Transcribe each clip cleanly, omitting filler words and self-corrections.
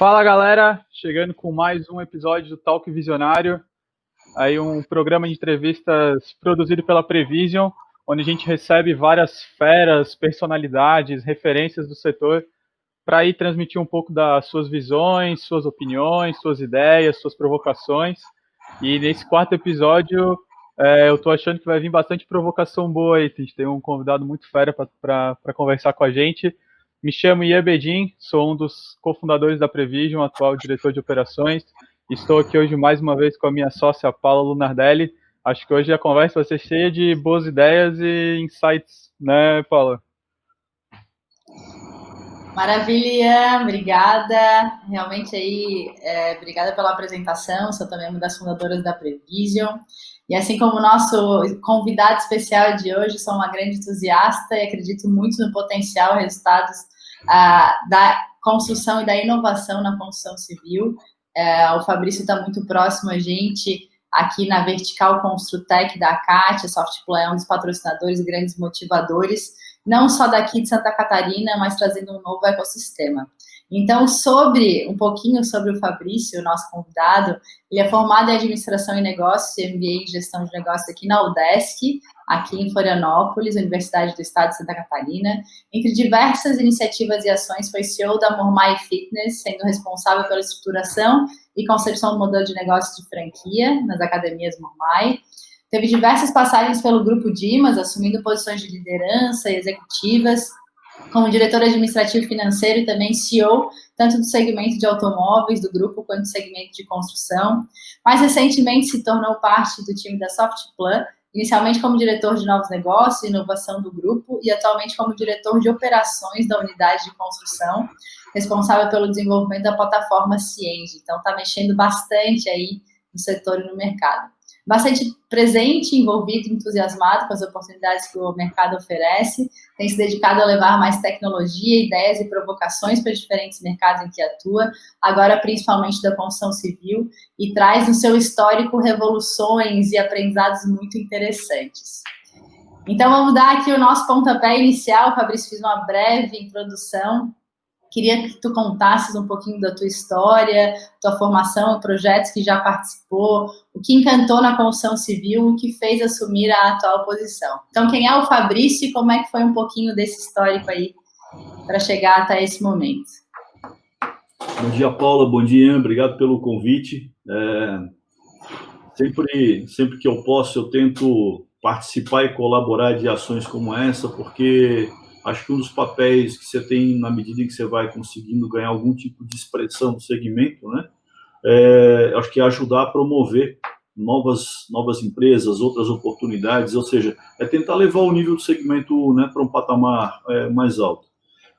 Fala galera, chegando com mais um episódio do Talk Visionário, aí um programa de entrevistas produzido pela Prevision, onde a gente recebe várias feras, personalidades, referências do setor para ir transmitir um pouco das suas visões, suas opiniões, suas ideias, suas provocações. E nesse quarto episódio, eu estou achando que vai vir bastante provocação boa aí. A gente tem um convidado muito fera para conversar com a gente. Me chamo Ian Bedin, sou um dos cofundadores da Prevision, atual diretor de operações. Estou aqui hoje mais uma vez com a minha sócia Paula Lunardelli. Acho que hoje a conversa vai ser cheia de boas ideias e insights, né, Paula? Maravilha, obrigada. Realmente aí, obrigada pela apresentação. Sou também uma das fundadoras da Prevision. E assim como o nosso convidado especial de hoje, sou uma grande entusiasta e acredito muito no potencial, resultados da construção e da inovação na construção civil. O Fabrício está muito próximo a gente aqui na Vertical Construtec da ACAT. A Softplan é um dos patrocinadores e grandes motivadores, não só daqui de Santa Catarina, mas trazendo um novo ecossistema. Então, um pouquinho sobre o Fabrício, o nosso convidado, ele é formado em Administração e Negócios e MBA em Gestão de Negócios aqui na UDESC, aqui em Florianópolis, Universidade do Estado de Santa Catarina. Entre diversas iniciativas e ações, foi CEO da Mormai Fitness, sendo responsável pela estruturação e concepção do modelo de negócio de franquia nas academias Mormai. Teve diversas passagens pelo Grupo Dimas, assumindo posições de liderança e executivas, como diretor administrativo financeiro e também CEO, tanto do segmento de automóveis do grupo, quanto do segmento de construção. Mais recentemente, se tornou parte do time da Softplan, inicialmente como diretor de novos negócios e inovação do grupo, e atualmente como diretor de operações da unidade de construção, responsável pelo desenvolvimento da plataforma Cienge. Então, está mexendo bastante aí no setor e no mercado. Bastante presente, envolvido, entusiasmado com as oportunidades que o mercado oferece, tem se dedicado a levar mais tecnologia, ideias e provocações para diferentes mercados em que atua, agora principalmente da construção civil, e traz no seu histórico revoluções e aprendizados muito interessantes. Então, vamos dar aqui o nosso pontapé inicial. O Fabrício fez uma breve introdução. Queria que tu contasses um pouquinho da tua história, tua formação, projetos que já participou, o que encantou na construção civil, o que fez assumir a atual posição. Então, quem é o Fabrício e como é que foi um pouquinho desse histórico aí para chegar até esse momento? Bom dia, Paula. Bom dia, Ian. Obrigado pelo convite. Sempre que eu posso, eu tento participar e colaborar de ações como essa, porque acho que um dos papéis que você tem, na medida em que você vai conseguindo ganhar algum tipo de expressão do segmento, né, acho que é ajudar a promover novas empresas, outras oportunidades, ou seja, é tentar levar o nível do segmento, né, para um patamar mais alto.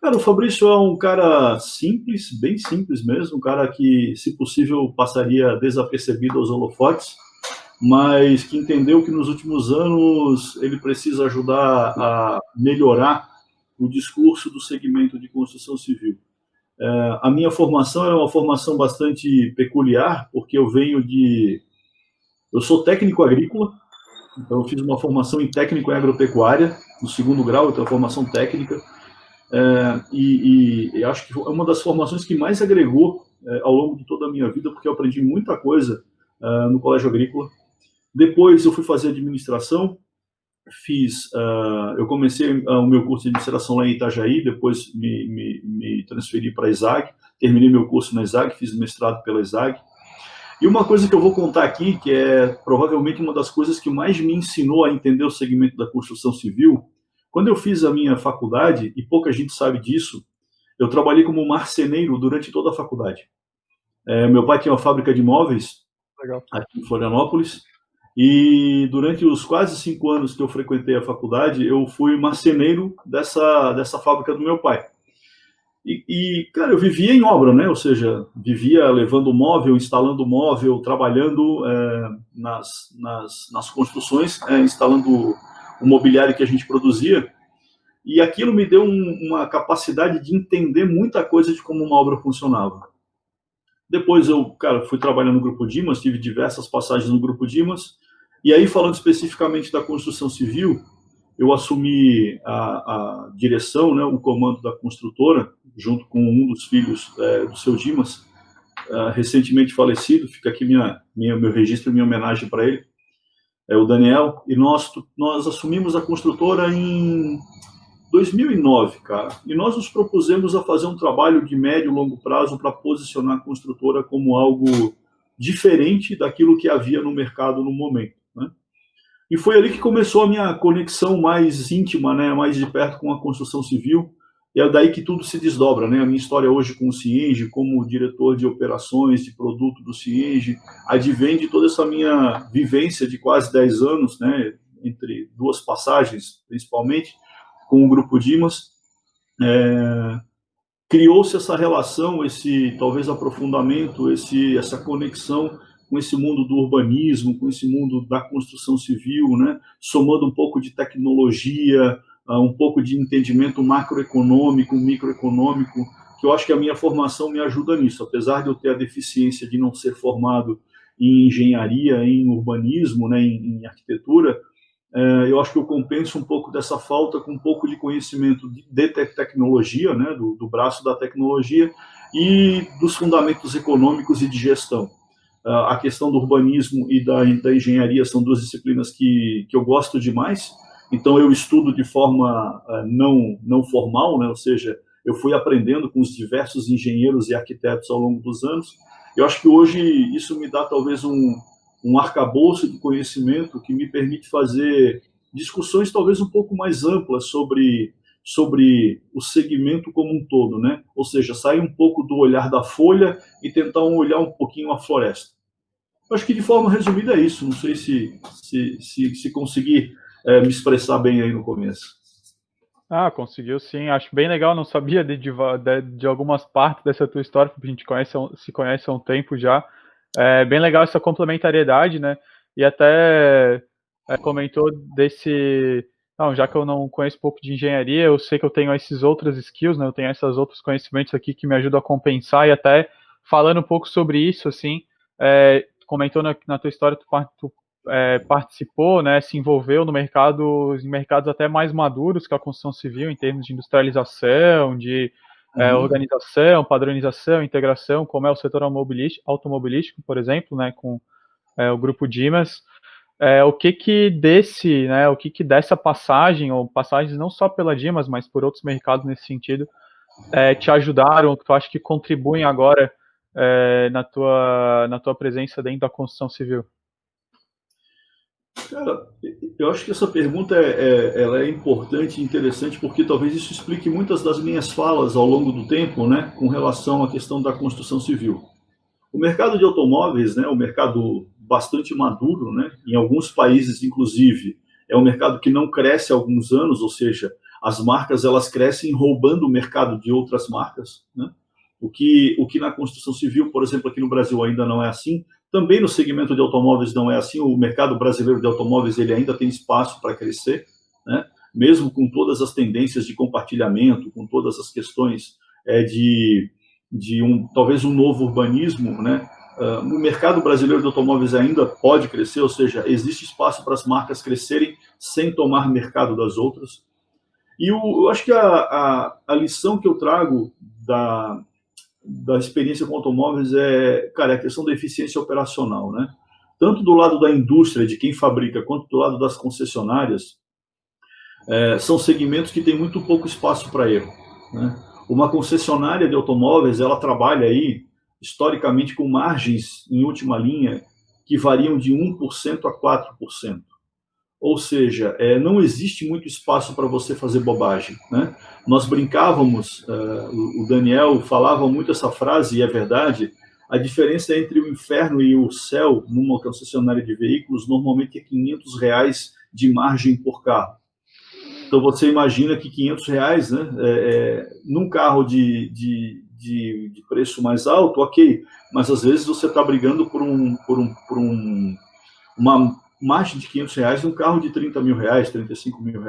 Cara, o Fabrício é um cara simples, bem simples mesmo, um cara que, se possível, passaria desapercebido aos holofotes, mas que entendeu que nos últimos anos ele precisa ajudar a melhorar o discurso do segmento de construção civil. A minha formação é uma formação bastante peculiar, porque eu sou técnico agrícola, então eu fiz uma formação em técnico em agropecuária, no segundo grau, eu tenho formação técnica, e acho que é uma das formações que mais agregou ao longo de toda a minha vida, porque eu aprendi muita coisa no colégio agrícola. Depois eu fui fazer administração, eu comecei o meu curso de administração lá em Itajaí, depois me transferi para a ESAG, terminei meu curso na ESAG, fiz mestrado pela ESAG. E uma coisa que eu vou contar aqui, que é provavelmente uma das coisas que mais me ensinou a entender o segmento da construção civil, quando eu fiz a minha faculdade, e pouca gente sabe disso, eu trabalhei como marceneiro durante toda a faculdade. Meu pai tinha uma fábrica de móveis. Legal. Aqui em Florianópolis, e durante os quase 5 anos que eu frequentei a faculdade, eu fui marceneiro dessa fábrica do meu pai. Cara, eu vivia em obra, né? Ou seja, vivia levando móvel, instalando móvel, trabalhando nas construções, instalando o mobiliário que a gente produzia. E aquilo me deu uma capacidade de entender muita coisa de como uma obra funcionava. Depois eu, fui trabalhando no Grupo Dimas, tive diversas passagens no Grupo Dimas, e aí, falando especificamente da construção civil, eu assumi a direção, né, o comando da construtora, junto com um dos filhos do seu Dimas, recentemente falecido, fica aqui meu registro, minha homenagem para ele, é o Daniel, e nós assumimos a construtora em 2009, cara, e nós nos propusemos a fazer um trabalho de médio e longo prazo para posicionar a construtora como algo diferente daquilo que havia no mercado no momento, né? E foi ali que começou a minha conexão mais íntima, né, mais de perto com a construção civil, e é daí que tudo se desdobra, né? A minha história hoje com o Cienge, como diretor de operações de produto do Cienge, advém de toda essa minha vivência de quase 10 anos, né, entre duas passagens, principalmente, com o Grupo Dimas. Criou-se essa relação, esse talvez aprofundamento, essa conexão com esse mundo do urbanismo, com esse mundo da construção civil, né? Somando um pouco de tecnologia, um pouco de entendimento macroeconômico, microeconômico, que eu acho que a minha formação me ajuda nisso. Apesar de eu ter a deficiência de não ser formado em engenharia, em urbanismo, né, em arquitetura, eu acho que eu compenso um pouco dessa falta com um pouco de conhecimento de tecnologia, né, do braço da tecnologia e dos fundamentos econômicos e de gestão. A questão do urbanismo e da engenharia são duas disciplinas que eu gosto demais, então eu estudo de forma não formal, né, ou seja, eu fui aprendendo com os diversos engenheiros e arquitetos ao longo dos anos. Eu acho que hoje isso me dá talvez um arcabouço de conhecimento que me permite fazer discussões talvez um pouco mais amplas sobre o segmento como um todo, né? Ou seja, sair um pouco do olhar da folha e tentar olhar um pouquinho a floresta. Eu acho que de forma resumida é isso, não sei se conseguir me expressar bem aí no começo. Conseguiu sim, acho bem legal, não sabia de algumas partes dessa tua história, porque a gente se conhece há um tempo já. É bem legal essa complementariedade, né? E até comentou desse... Não, já que eu não conheço pouco de engenharia, eu sei que eu tenho esses outros skills, né? Eu tenho esses outros conhecimentos aqui que me ajudam a compensar, e até falando um pouco sobre isso, assim, comentou na tua história, tu participou, né, se envolveu em mercados até mais maduros que a construção civil, em termos de industrialização, de organização, padronização, integração, como é o setor automobilístico, por exemplo, né, com o Grupo Dimas. O que dessa passagem, ou passagens não só pela Dimas, mas por outros mercados nesse sentido, te ajudaram, que tu acha que contribuem agora na tua presença dentro da construção civil? Cara, eu acho que essa pergunta ela é importante e interessante, porque talvez isso explique muitas das minhas falas ao longo do tempo, né, com relação à questão da construção civil. O mercado de automóveis, né, é um mercado bastante maduro, né, em alguns países, inclusive, é um mercado que não cresce há alguns anos, ou seja, as marcas elas crescem roubando o mercado de outras marcas, né? O que na construção civil, por exemplo, aqui no Brasil ainda não é assim. Também no segmento de automóveis não é assim. O mercado brasileiro de automóveis ele ainda tem espaço para crescer, né? Mesmo com todas as tendências de compartilhamento, com todas as questões talvez um novo urbanismo, né? O mercado brasileiro de automóveis ainda pode crescer, ou seja, existe espaço para as marcas crescerem sem tomar mercado das outras. E eu acho que a lição que eu trago da experiência com automóveis cara, a questão da eficiência operacional, né? Tanto do lado da indústria, de quem fabrica, quanto do lado das concessionárias, são segmentos que têm muito pouco espaço para erro, né? Uma concessionária de automóveis, ela trabalha aí, historicamente, com margens, em última linha, que variam de 1% a 4%. Ou seja, não existe muito espaço para você fazer bobagem, né? Nós brincávamos, o Daniel falava muito essa frase, e é verdade, a diferença entre o inferno e o céu numa concessionária de veículos normalmente é R$500 de margem por carro. Então você imagina que R$500, né, num carro de preço mais alto, ok, mas às vezes você está brigando por uma margem de R$500 num carro de R$30 mil, R$35 mil.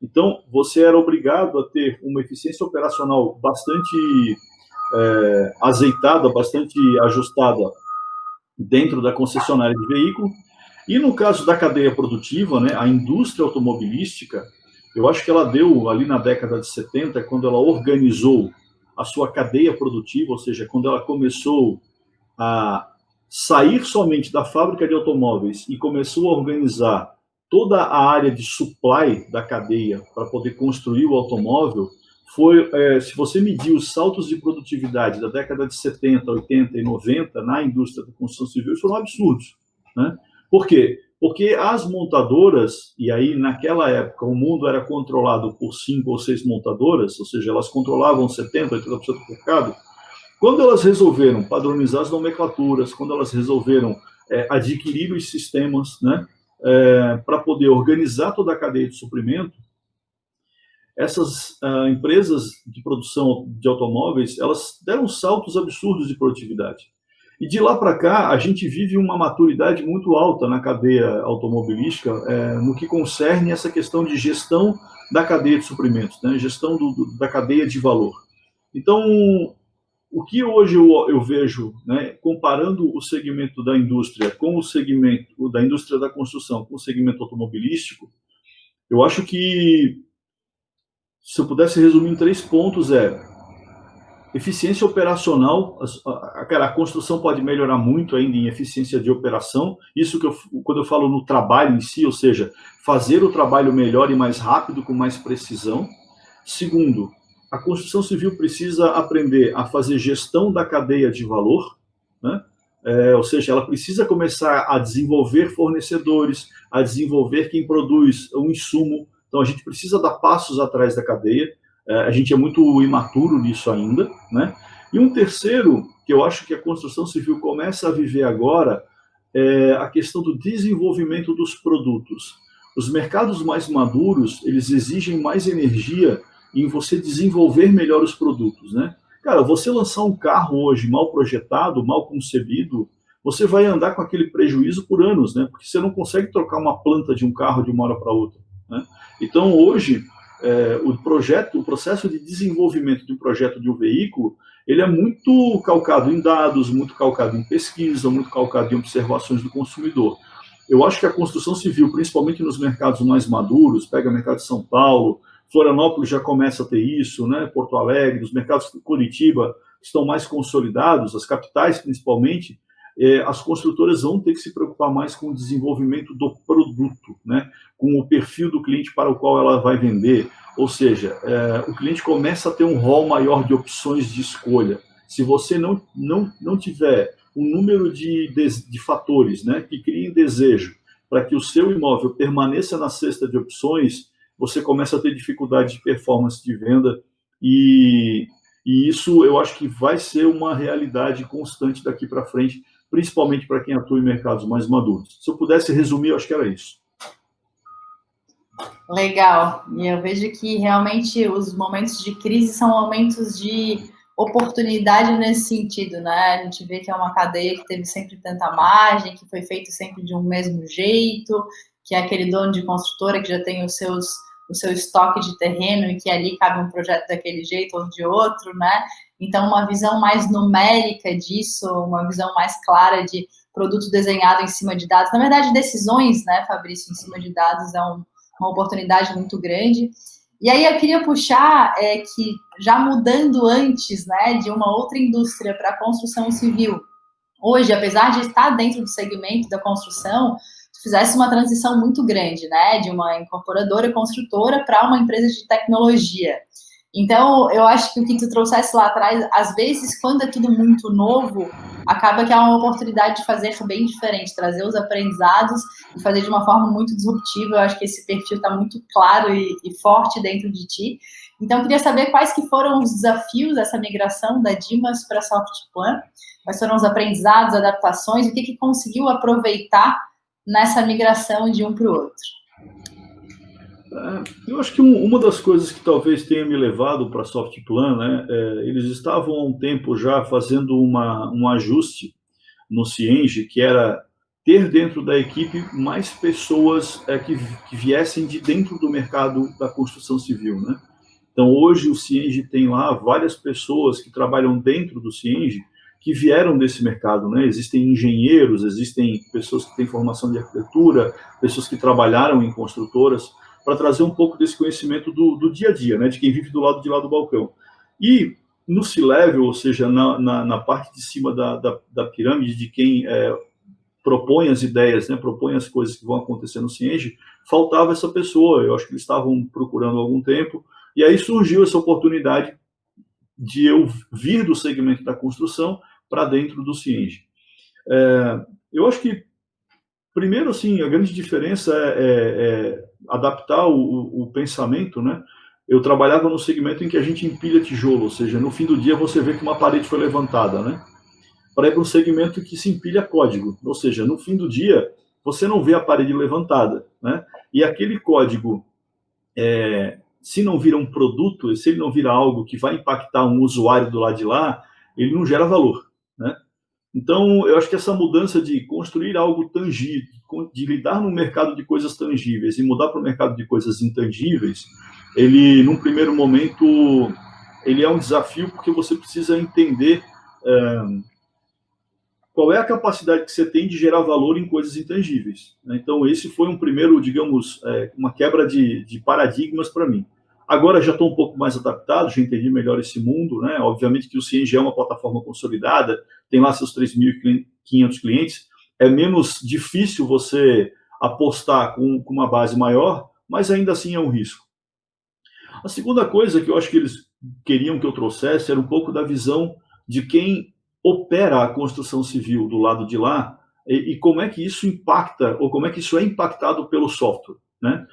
Então, você era obrigado a ter uma eficiência operacional bastante azeitada, bastante ajustada dentro da concessionária de veículo. E no caso da cadeia produtiva, né, a indústria automobilística, eu acho que ela deu, ali na década de 70, quando ela organizou a sua cadeia produtiva, ou seja, quando ela começou a sair somente da fábrica de automóveis e começou a organizar toda a área de supply da cadeia para poder construir o automóvel, se você medir os saltos de produtividade da década de 70, 80 e 90 na indústria da construção civil, foram absurdos, né? Por quê? Porque as montadoras, e aí naquela época o mundo era controlado por 5 ou 6 montadoras, ou seja, elas controlavam 70, 80% do mercado. Quando elas resolveram padronizar as nomenclaturas, quando elas resolveram adquirir os sistemas, né, para poder organizar toda a cadeia de suprimento, essas empresas de produção de automóveis, elas deram saltos absurdos de produtividade. E de lá para cá, a gente vive uma maturidade muito alta na cadeia automobilística, no que concerne essa questão de gestão da cadeia de suprimentos, né? Gestão da cadeia de valor. Então, o que hoje eu vejo, né, comparando o segmento da indústria com o segmento da indústria da construção com o segmento automobilístico, eu acho que, se eu pudesse resumir em 3 pontos, eficiência operacional. A construção pode melhorar muito ainda em eficiência de operação. Isso quando eu falo no trabalho em si, ou seja, fazer o trabalho melhor e mais rápido, com mais precisão. Segundo, a construção civil precisa aprender a fazer gestão da cadeia de valor, né? Ou seja, ela precisa começar a desenvolver fornecedores, a desenvolver quem produz o insumo. Então, a gente precisa dar passos atrás da cadeia. A gente é muito imaturo nisso ainda, né? E um terceiro, que eu acho que a construção civil começa a viver agora, é a questão do desenvolvimento dos produtos. Os mercados mais maduros, eles exigem mais energia em você desenvolver melhor os produtos, né? Cara, você lançar um carro hoje mal projetado, mal concebido, você vai andar com aquele prejuízo por anos, né? Porque você não consegue trocar uma planta de um carro de uma hora para outra, né? Então, hoje, o processo de desenvolvimento de um projeto de um veículo, ele é muito calcado em dados, muito calcado em pesquisa, muito calcado em observações do consumidor. Eu acho que a construção civil, principalmente nos mercados mais maduros, pega o mercado de São Paulo, Florianópolis já começa a ter isso, né? Porto Alegre, os mercados de Curitiba estão mais consolidados, as capitais principalmente, as construtoras vão ter que se preocupar mais com o desenvolvimento do produto, né? Com o perfil do cliente para o qual ela vai vender. Ou seja, o cliente começa a ter um rol maior de opções de escolha. Se você não tiver um número de fatores, né, que criem desejo para que o seu imóvel permaneça na cesta de opções, você começa a ter dificuldade de performance de venda, e isso eu acho que vai ser uma realidade constante daqui para frente, principalmente para quem atua em mercados mais maduros. Se eu pudesse resumir, eu acho que era isso. Legal. E eu vejo que realmente os momentos de crise são momentos de oportunidade nesse sentido, né? A gente vê que é uma cadeia que teve sempre tanta margem, que foi feito sempre de um mesmo jeito, que é aquele dono de construtora que já tem o seu estoque de terreno e que ali cabe um projeto daquele jeito ou de outro, né? Então, uma visão mais numérica disso, uma visão mais clara de produto desenhado em cima de dados. Na verdade, decisões, né, Fabrício, em cima de dados é uma oportunidade muito grande. E aí eu queria puxar que, já mudando antes, né, de uma outra indústria para a construção civil, hoje, apesar de estar dentro do segmento da construção, tu fizesse uma transição muito grande, né, de uma incorporadora construtora para uma empresa de tecnologia. Então, eu acho que o que tu trouxesse lá atrás, às vezes, quando é tudo muito novo, acaba que é uma oportunidade de fazer bem diferente, trazer os aprendizados e fazer de uma forma muito disruptiva. Eu acho que esse perfil está muito claro e forte dentro de ti. Então, eu queria saber quais que foram os desafios dessa migração da Dimas para a Softplan, quais foram os aprendizados, adaptações, o que conseguiu aproveitar nessa migração de um para o outro. Eu acho que uma das coisas que talvez tenha me levado para a Softplan, né, eles estavam há um tempo já fazendo um ajuste no Cienge, que era ter dentro da equipe mais pessoas que viessem de dentro do mercado da construção civil, né? Então, hoje o Cienge tem lá várias pessoas que trabalham dentro do Cienge que vieram desse mercado, né? Existem engenheiros, existem pessoas que têm formação de arquitetura, pessoas que trabalharam em construtoras, para trazer um pouco desse conhecimento do dia a dia, né, de quem vive do lado de lá do balcão. E no C-Level, ou seja, na parte de cima da pirâmide de quem propõe as ideias, né, propõe as coisas que vão acontecer no Cienge, faltava essa pessoa. Eu acho que eles estavam procurando há algum tempo, e aí surgiu essa oportunidade de eu vir do segmento da construção para dentro do Cienge. Eu acho que, primeiro, assim, a grande diferença é adaptar o pensamento, né? Eu trabalhava no segmento em que a gente empilha tijolo, ou seja, no fim do dia você vê que uma parede foi levantada, né? Para ir para um segmento que se empilha código, ou seja, no fim do dia você não vê a parede levantada, né? E aquele código, se não vira um produto, se ele não vira algo que vai impactar um usuário do lado de lá, ele não gera valor, né? Então, eu acho que essa mudança de construir algo tangível, de lidar no mercado de coisas tangíveis e mudar para o mercado de coisas intangíveis, ele, num primeiro momento, ele é um desafio porque você precisa entender qual é a capacidade que você tem de gerar valor em coisas intangíveis. Então, esse foi um primeiro, digamos, uma quebra de paradigmas para mim. Agora já estou um pouco mais adaptado, já entendi melhor esse mundo, né? Obviamente que o Cienge é uma plataforma consolidada, tem lá seus 3.500 clientes, é menos difícil você apostar com uma base maior, mas ainda assim é um risco. A segunda coisa que eu acho que eles queriam que eu trouxesse era um pouco da visão de quem opera a construção civil do lado de lá e como é que isso impacta, ou como é que isso é impactado pelo software, né?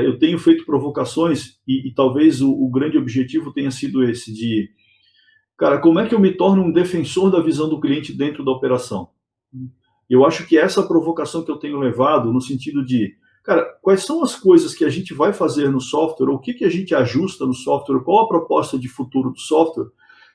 Eu tenho feito provocações e talvez o grande objetivo tenha sido esse, de, cara, como é que eu me torno um defensor da visão do cliente dentro da operação? Eu acho que essa provocação que eu tenho levado no sentido de, cara, quais são as coisas que a gente vai fazer no software, o que a gente ajusta no software, qual a proposta de futuro do software,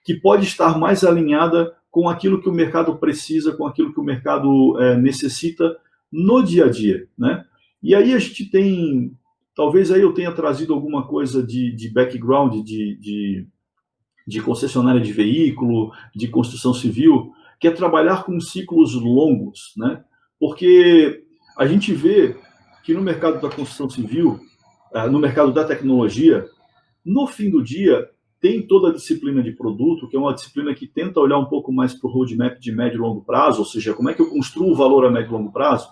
que pode estar mais alinhada com aquilo que o mercado precisa, com aquilo que o mercado necessita no dia a dia, né? E aí a gente tem, talvez aí eu tenha trazido alguma coisa de background, de concessionária de veículo, de construção civil, que é trabalhar com ciclos longos, né? Porque a gente vê que no mercado da construção civil, no mercado da tecnologia, no fim do dia, tem toda a disciplina de produto, que é uma disciplina que tenta olhar um pouco mais para o roadmap de médio e longo prazo, ou seja, como é que eu construo o valor a médio e longo prazo,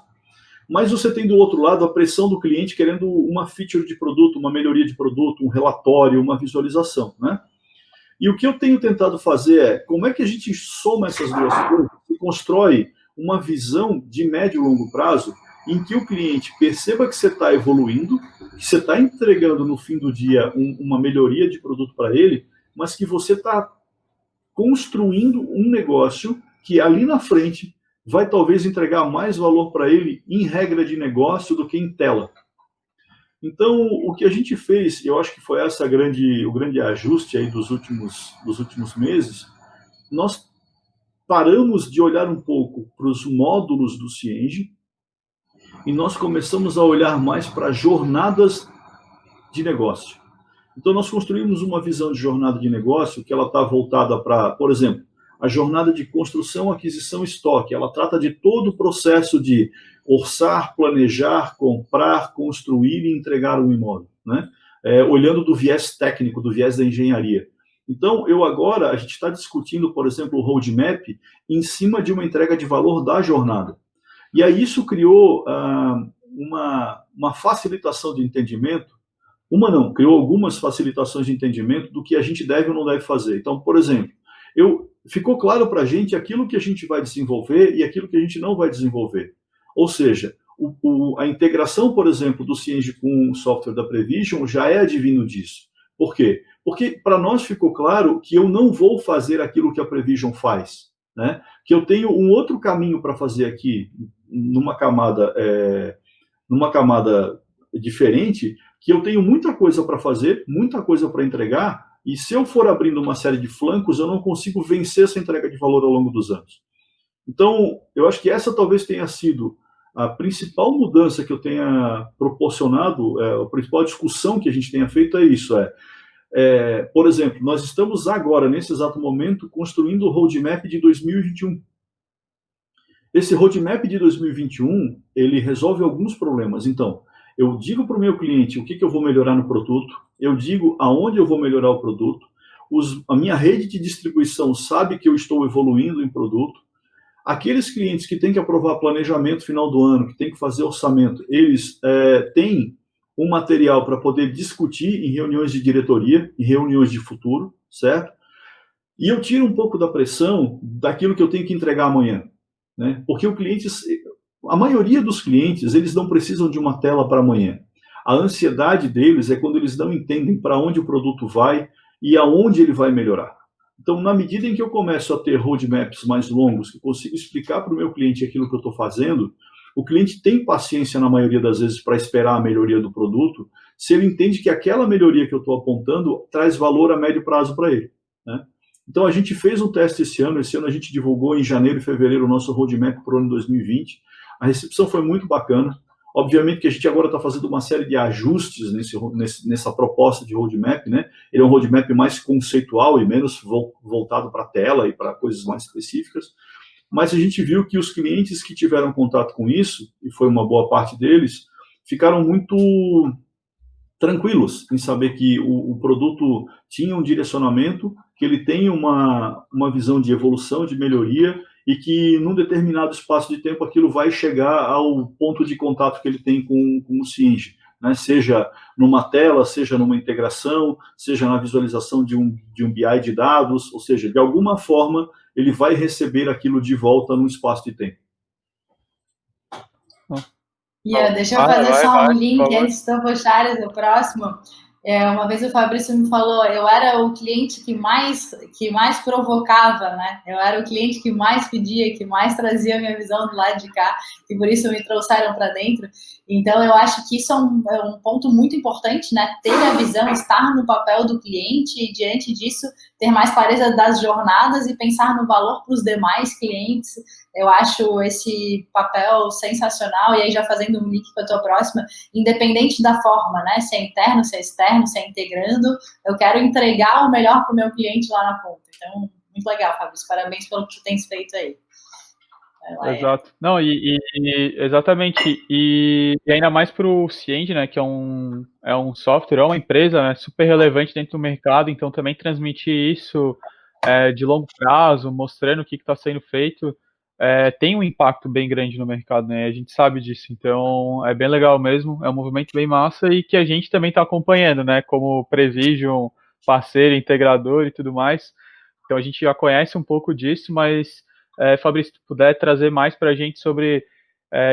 mas você tem do outro lado a pressão do cliente querendo uma feature de produto, uma melhoria de produto, um relatório, uma visualização, né? E o que eu tenho tentado fazer é, como é que a gente soma essas duas coisas e constrói uma visão de médio e longo prazo em que o cliente perceba que você está evoluindo, que você está entregando no fim do dia uma melhoria de produto para ele, mas que você está construindo um negócio que ali na frente vai talvez entregar mais valor para ele em regra de negócio do que em tela. Então, o que a gente fez, eu acho que foi o grande ajuste aí dos últimos meses, nós paramos de olhar um pouco para os módulos do Cienge e nós começamos a olhar mais para jornadas de negócio. Então, nós construímos uma visão de jornada de negócio que ela está voltada para, por exemplo, a jornada de construção, aquisição e estoque. Ela trata de todo o processo de orçar, planejar, comprar, construir e entregar um imóvel, né? Olhando do viés técnico, do viés da engenharia. Então, a gente está discutindo, por exemplo, o roadmap em cima de uma entrega de valor da jornada. E aí isso criou uma facilitação de entendimento, criou algumas facilitações de entendimento do que a gente deve ou não deve fazer. Então, por exemplo, ficou claro para a gente aquilo que a gente vai desenvolver e aquilo que a gente não vai desenvolver. Ou seja, a integração, por exemplo, do Cienge com o software da Prevision já é advindo disso. Por quê? Porque para nós ficou claro que eu não vou fazer aquilo que a Prevision faz, né? Que eu tenho um outro caminho para fazer aqui, numa camada diferente, que eu tenho muita coisa para fazer, muita coisa para entregar, e se eu for abrindo uma série de flancos, eu não consigo vencer essa entrega de valor ao longo dos anos. Então, eu acho que essa talvez tenha sido a principal mudança que eu tenha proporcionado, a principal discussão que a gente tenha feito é isso. Por exemplo, nós estamos agora, nesse exato momento, construindo o roadmap de 2021. Esse roadmap de 2021, ele resolve alguns problemas. Então, eu digo para o meu cliente o que eu vou melhorar no produto, eu digo aonde eu vou melhorar o produto, a minha rede de distribuição sabe que eu estou evoluindo em produto. Aqueles clientes que têm que aprovar planejamento final do ano, que têm que fazer orçamento, eles têm um material para poder discutir em reuniões de diretoria, em reuniões de futuro, certo? E eu tiro um pouco da pressão daquilo que eu tenho que entregar amanhã, né? Porque a maioria dos clientes, eles não precisam de uma tela para amanhã. A ansiedade deles é quando eles não entendem para onde o produto vai e aonde ele vai melhorar. Então, na medida em que eu começo a ter roadmaps mais longos, que eu consigo explicar para o meu cliente aquilo que eu estou fazendo, o cliente tem paciência, na maioria das vezes, para esperar a melhoria do produto, se ele entende que aquela melhoria que eu estou apontando traz valor a médio prazo para ele, né? Então, a gente fez um teste esse ano a gente divulgou em janeiro e fevereiro o nosso roadmap para o ano 2020. A recepção foi muito bacana. Obviamente que a gente agora está fazendo uma série de ajustes nessa proposta de roadmap, né? Ele é um roadmap mais conceitual e menos voltado para a tela e para coisas mais específicas. Mas a gente viu que os clientes que tiveram contato com isso, e foi uma boa parte deles, ficaram muito tranquilos em saber que o produto tinha um direcionamento, que ele tem uma visão de evolução, de melhoria, e que num determinado espaço de tempo aquilo vai chegar ao ponto de contato que ele tem com o Singe, né? Seja numa tela, seja numa integração, seja na visualização de um BI de dados, ou seja, de alguma forma ele vai receber aquilo de volta num espaço de tempo. Deixa eu fazer só um link antes de eu puxar o próximo. Uma vez o Fabrício me falou, eu era o cliente que mais provocava, né? Eu era o cliente que mais pedia, que mais trazia a minha visão do lado de cá, e por isso me trouxeram para dentro. Então, eu acho que isso é um ponto muito importante, né? Ter a visão, estar no papel do cliente e, diante disso, ter mais clareza das jornadas e pensar no valor para os demais clientes. Eu acho esse papel sensacional, e aí já fazendo um link para a tua próxima, independente da forma, né? Se é interno, se é externo, se é integrando, eu quero entregar o melhor para o meu cliente lá na ponta. Então, muito legal, Fabrício, parabéns pelo que tu tens feito aí. Exato. Não, exatamente. E ainda mais para o Cienge, né, que é um software, é uma empresa, né, super relevante dentro do mercado, então também transmitir isso de longo prazo, mostrando o que está sendo feito, tem um impacto bem grande no mercado, né? A gente sabe disso, então é bem legal mesmo, é um movimento bem massa e que a gente também está acompanhando, né? Como Prevision, parceiro, integrador e tudo mais. Então a gente já conhece um pouco disso, mas Fabrício, se tu puder trazer mais para a gente sobre,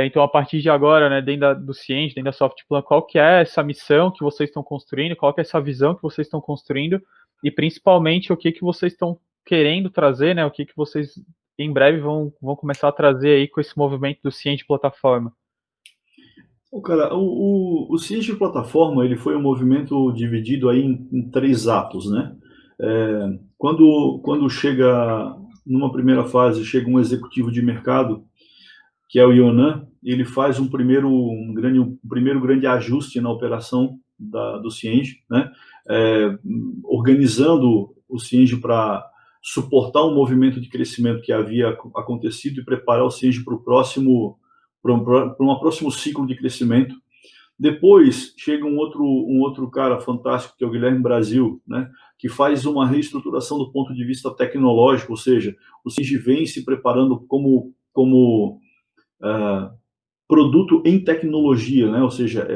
então a partir de agora, né, dentro do Cienge, dentro da Softplan, qual que é essa missão que vocês estão construindo, qual que é essa visão que vocês estão construindo e principalmente o que vocês estão querendo trazer, né? O que vocês em breve vão começar a trazer aí com esse movimento do Cienge Plataforma. Cara, o Cienge Plataforma, ele foi um movimento dividido aí em 3 atos, né? Quando chega, numa primeira fase, chega um executivo de mercado, que é o Ionan, ele faz um primeiro grande ajuste na operação do Cienge, né? Organizando o Cienge para suportar um movimento de crescimento que havia acontecido e preparar o Cienge para um próximo ciclo de crescimento. Depois chega um outro cara fantástico, que é o Guilherme Brasil, né, que faz uma reestruturação do ponto de vista tecnológico, ou seja, o Cienge vem se preparando como produto em tecnologia, né? Ou seja,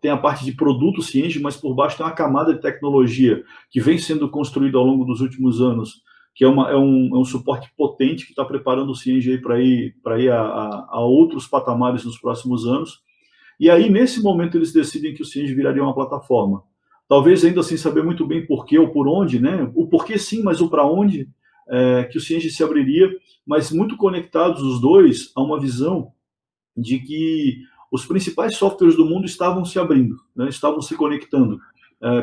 tem a parte de produto Cienge, mas por baixo tem uma camada de tecnologia que vem sendo construída ao longo dos últimos anos, que é um suporte potente que está preparando o Cienge para ir a outros patamares nos próximos anos. E aí, nesse momento, eles decidem que o Cienge viraria uma plataforma. Talvez ainda sem saber muito bem por quê ou por onde, né? O porquê sim, mas o para onde, que o Cienge se abriria, mas muito conectados os dois a uma visão de que os principais softwares do mundo estavam se abrindo, né? Estavam se conectando.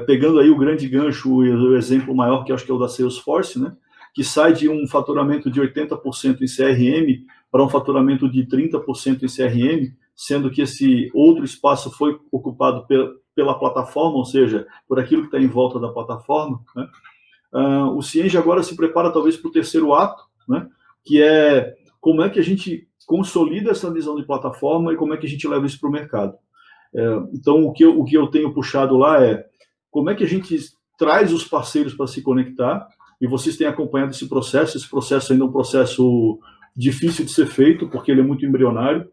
Pegando aí o grande gancho, o exemplo maior, que acho que é o da Salesforce, né? Que sai de um faturamento de 80% em CRM para um faturamento de 30% em CRM, sendo que esse outro espaço foi ocupado pela plataforma, ou seja, por aquilo que está em volta da plataforma, né? O Cienge agora se prepara talvez para o terceiro ato, né? Que é como é que a gente consolida essa visão de plataforma e como é que a gente leva isso para o mercado. Então, o que eu tenho puxado lá é como é que a gente traz os parceiros para se conectar, e vocês têm acompanhado esse processo ainda é um processo difícil de ser feito, porque ele é muito embrionário,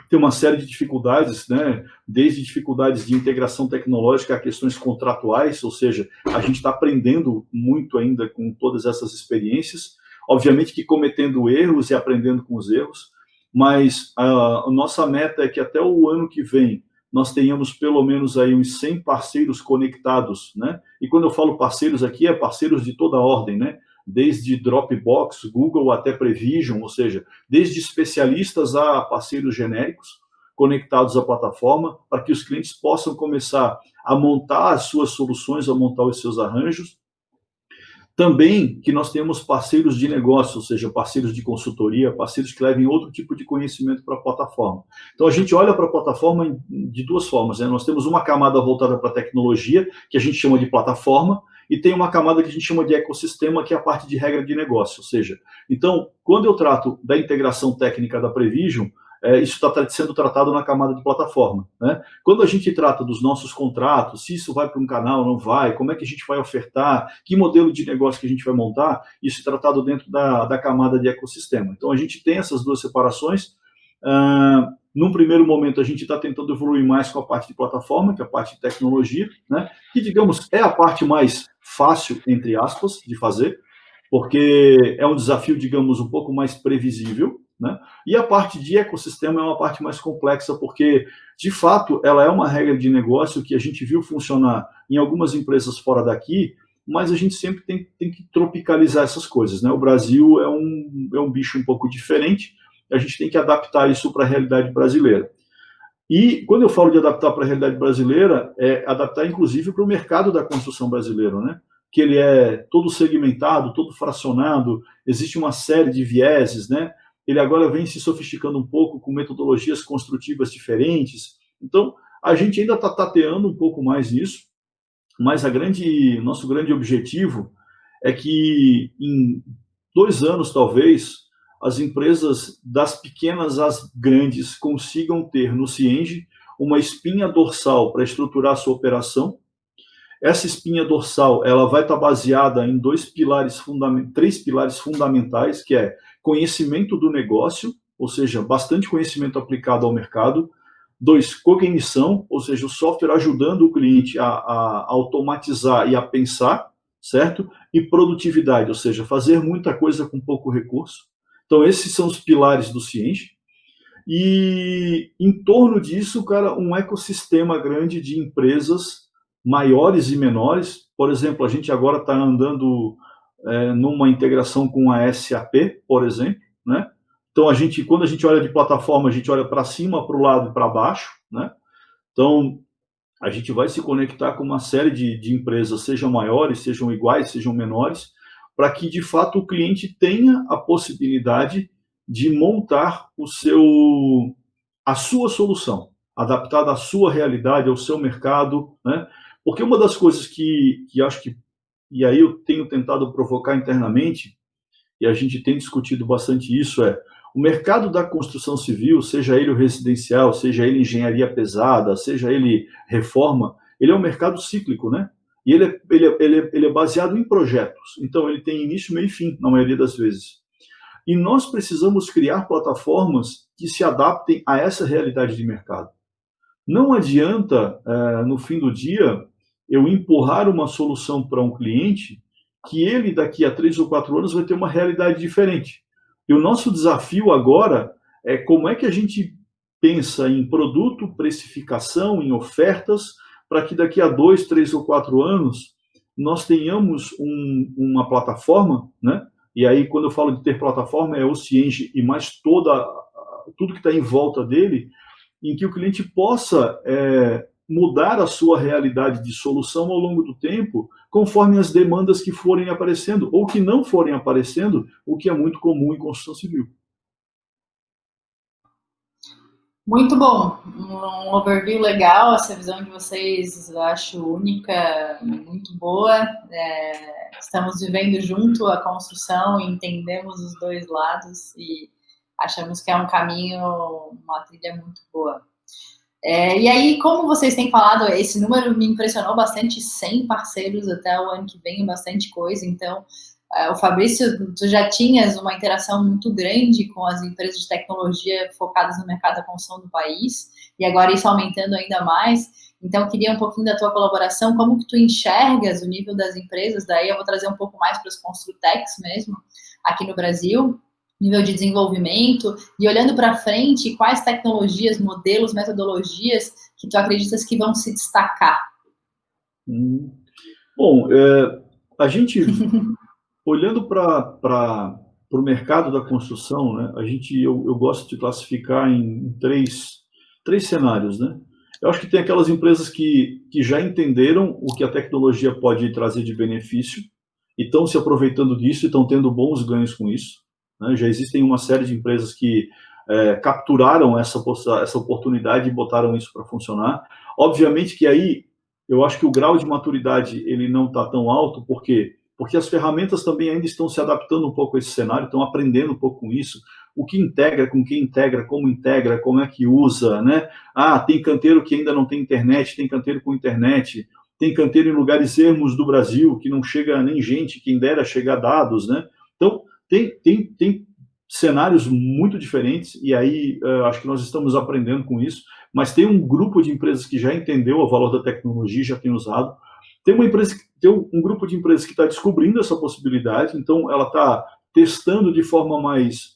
tem uma série de dificuldades, né? Desde dificuldades de integração tecnológica a questões contratuais, ou seja, a gente está aprendendo muito ainda com todas essas experiências, obviamente que cometendo erros e aprendendo com os erros, mas a nossa meta é que até o ano que vem nós tenhamos pelo menos aí uns 100 parceiros conectados, né? E quando eu falo parceiros aqui, é parceiros de toda a ordem, né? Desde Dropbox, Google até Prevision, ou seja, desde especialistas a parceiros genéricos conectados à plataforma, para que os clientes possam começar a montar as suas soluções, a montar os seus arranjos. Também que nós temos parceiros de negócio, ou seja, parceiros de consultoria, parceiros que levem outro tipo de conhecimento para a plataforma. Então, a gente olha para a plataforma de duas formas, né? Nós temos uma camada voltada para a tecnologia, que a gente chama de plataforma, e tem uma camada que a gente chama de ecossistema, que é a parte de regra de negócio. Ou seja, então, quando eu trato da integração técnica da Prevision, isso está sendo tratado na camada de plataforma, né? Quando a gente trata dos nossos contratos, se isso vai para um canal, não vai, como é que a gente vai ofertar, que modelo de negócio que a gente vai montar, isso é tratado dentro da camada de ecossistema. Então, a gente tem essas duas separações. Num primeiro momento, a gente está tentando evoluir mais com a parte de plataforma, que é a parte de tecnologia, né? Que, digamos, é a parte mais fácil, entre aspas, de fazer, porque é um desafio, digamos, um pouco mais previsível, né? E a parte de ecossistema é uma parte mais complexa, porque, de fato, ela é uma regra de negócio que a gente viu funcionar em algumas empresas fora daqui, mas a gente sempre tem que tropicalizar essas coisas, né? O Brasil é um bicho um pouco diferente, a gente tem que adaptar isso para a realidade brasileira. E quando eu falo de adaptar para a realidade brasileira, é adaptar inclusive para o mercado da construção brasileiro, né? Que ele é todo segmentado, todo fracionado, existe uma série de vieses, né? Ele agora vem se sofisticando um pouco com metodologias construtivas diferentes. Então, a gente ainda está tateando um pouco mais nisso, mas nosso grande objetivo é que em 2 anos, talvez, as empresas das pequenas às grandes consigam ter no Cienge uma espinha dorsal para estruturar a sua operação. Essa espinha dorsal ela vai estar baseada em 3 pilares fundamentais, que é conhecimento do negócio, ou seja, bastante conhecimento aplicado ao mercado. 2, cognição, ou seja, o software ajudando o cliente a automatizar e a pensar, certo? E produtividade, ou seja, fazer muita coisa com pouco recurso. Então, esses são os pilares do Cienge. E, em torno disso, cara, um ecossistema grande de empresas maiores e menores. Por exemplo, a gente agora está andando numa integração com a SAP, por exemplo, né? Então, quando a gente olha de plataforma, a gente olha para cima, para o lado e para baixo, né? Então, a gente vai se conectar com uma série de empresas, sejam maiores, sejam iguais, sejam menores, para que, de fato, o cliente tenha a possibilidade de montar a sua solução, adaptada à sua realidade, ao seu mercado, né? Porque uma das coisas que acho que, e aí eu tenho tentado provocar internamente, e a gente tem discutido bastante isso, o mercado da construção civil, seja ele o residencial, seja ele engenharia pesada, seja ele reforma, ele é um mercado cíclico, né? E ele é baseado em projetos. Então, ele tem início, meio e fim, na maioria das vezes. E nós precisamos criar plataformas que se adaptem a essa realidade de mercado. Não adianta, no fim do dia, eu empurrar uma solução para um cliente que ele, daqui a 3 ou 4 anos, vai ter uma realidade diferente. E o nosso desafio agora é como é que a gente pensa em produto, precificação, em ofertas, para que daqui a 2, 3 ou 4 anos nós tenhamos uma plataforma, né? E aí, quando eu falo de ter plataforma, é o Cienge e mais tudo que está em volta dele, em que o cliente possa mudar a sua realidade de solução ao longo do tempo, conforme as demandas que forem aparecendo, ou que não forem aparecendo, o que é muito comum em construção civil. Muito bom, um overview legal, essa visão de vocês eu acho única, muito boa. Estamos vivendo junto a construção, entendemos os dois lados e achamos que é um caminho, uma trilha muito boa. E aí, como vocês têm falado, esse número me impressionou bastante, 100 parceiros até o ano que vem, bastante coisa. Então, o Fabrício, tu já tinhas uma interação muito grande com as empresas de tecnologia focadas no mercado da construção do país, e agora isso aumentando ainda mais. Então, queria um pouquinho da tua colaboração, como que tu enxergas o nível das empresas, daí eu vou trazer um pouco mais para os Construtecs mesmo, aqui no Brasil, nível de desenvolvimento, e olhando para frente, quais tecnologias, modelos, metodologias que tu acreditas que vão se destacar? Bom, a gente, olhando para o mercado da construção, né, eu gosto de classificar em três cenários, né? Eu acho que tem aquelas empresas que já entenderam o que a tecnologia pode trazer de benefício e estão se aproveitando disso e estão tendo bons ganhos com isso, né? Já existem uma série de empresas que capturaram essa oportunidade e botaram isso para funcionar. Obviamente que aí eu acho que o grau de maturidade ele não está tão alto, porque as ferramentas também ainda estão se adaptando um pouco a esse cenário, estão aprendendo um pouco com isso, o que integra, com quem integra, como é que usa, né? Tem canteiro que ainda não tem internet, tem canteiro com internet, tem canteiro em lugares ermos do Brasil, que não chega nem gente, quem dera chegar dados, né? Então, tem cenários muito diferentes, e aí acho que nós estamos aprendendo com isso, mas tem um grupo de empresas que já entendeu o valor da tecnologia, já tem usado. Tem um grupo de empresas que está descobrindo essa possibilidade, então ela está testando de forma mais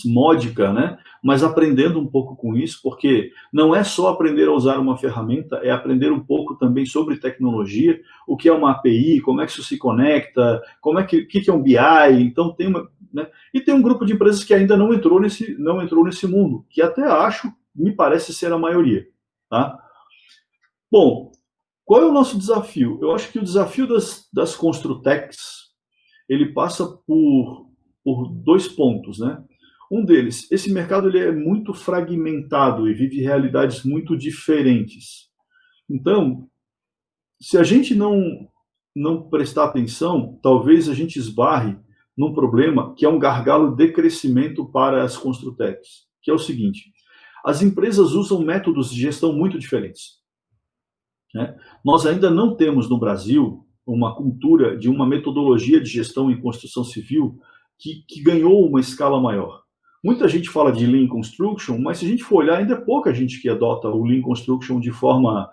módica, né? Mas aprendendo um pouco com isso, porque não é só aprender a usar uma ferramenta, é aprender um pouco também sobre tecnologia, o que é uma API, como é que isso se conecta, o que é um BI, então né? E tem um grupo de empresas que ainda não entrou nesse mundo, que até me parece ser a maioria, tá? Bom, qual é o nosso desafio? Eu acho que o desafio das Construtecs, ele passa por 2 pontos, né? Um deles, esse mercado ele é muito fragmentado e vive realidades muito diferentes. Então, se a gente não prestar atenção, talvez a gente esbarre num problema que é um gargalo de crescimento para as Construtecs, que é o seguinte: as empresas usam métodos de gestão muito diferentes, né? Nós ainda não temos no Brasil uma cultura de uma metodologia de gestão em construção civil que ganhou uma escala maior. Muita gente fala de Lean Construction, mas se a gente for olhar, ainda é pouca gente que adota o Lean Construction de forma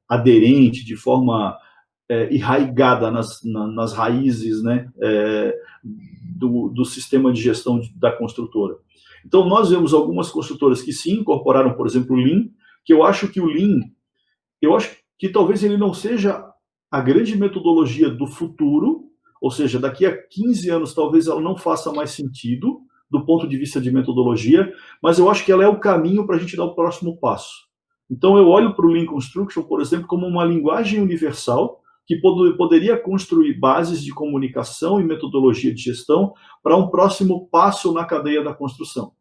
aderente, de forma enraigada nas raízes, né, do sistema de gestão da construtora. Então, nós vemos algumas construtoras que sim incorporaram, por exemplo, o Lean, que eu acho que talvez ele não seja a grande metodologia do futuro, ou seja, daqui a 15 anos talvez ela não faça mais sentido do ponto de vista de metodologia, mas eu acho que ela é o caminho para a gente dar o próximo passo. Então eu olho para o Lean Construction, por exemplo, como uma linguagem universal que poderia construir bases de comunicação e metodologia de gestão para um próximo passo na cadeia da construção.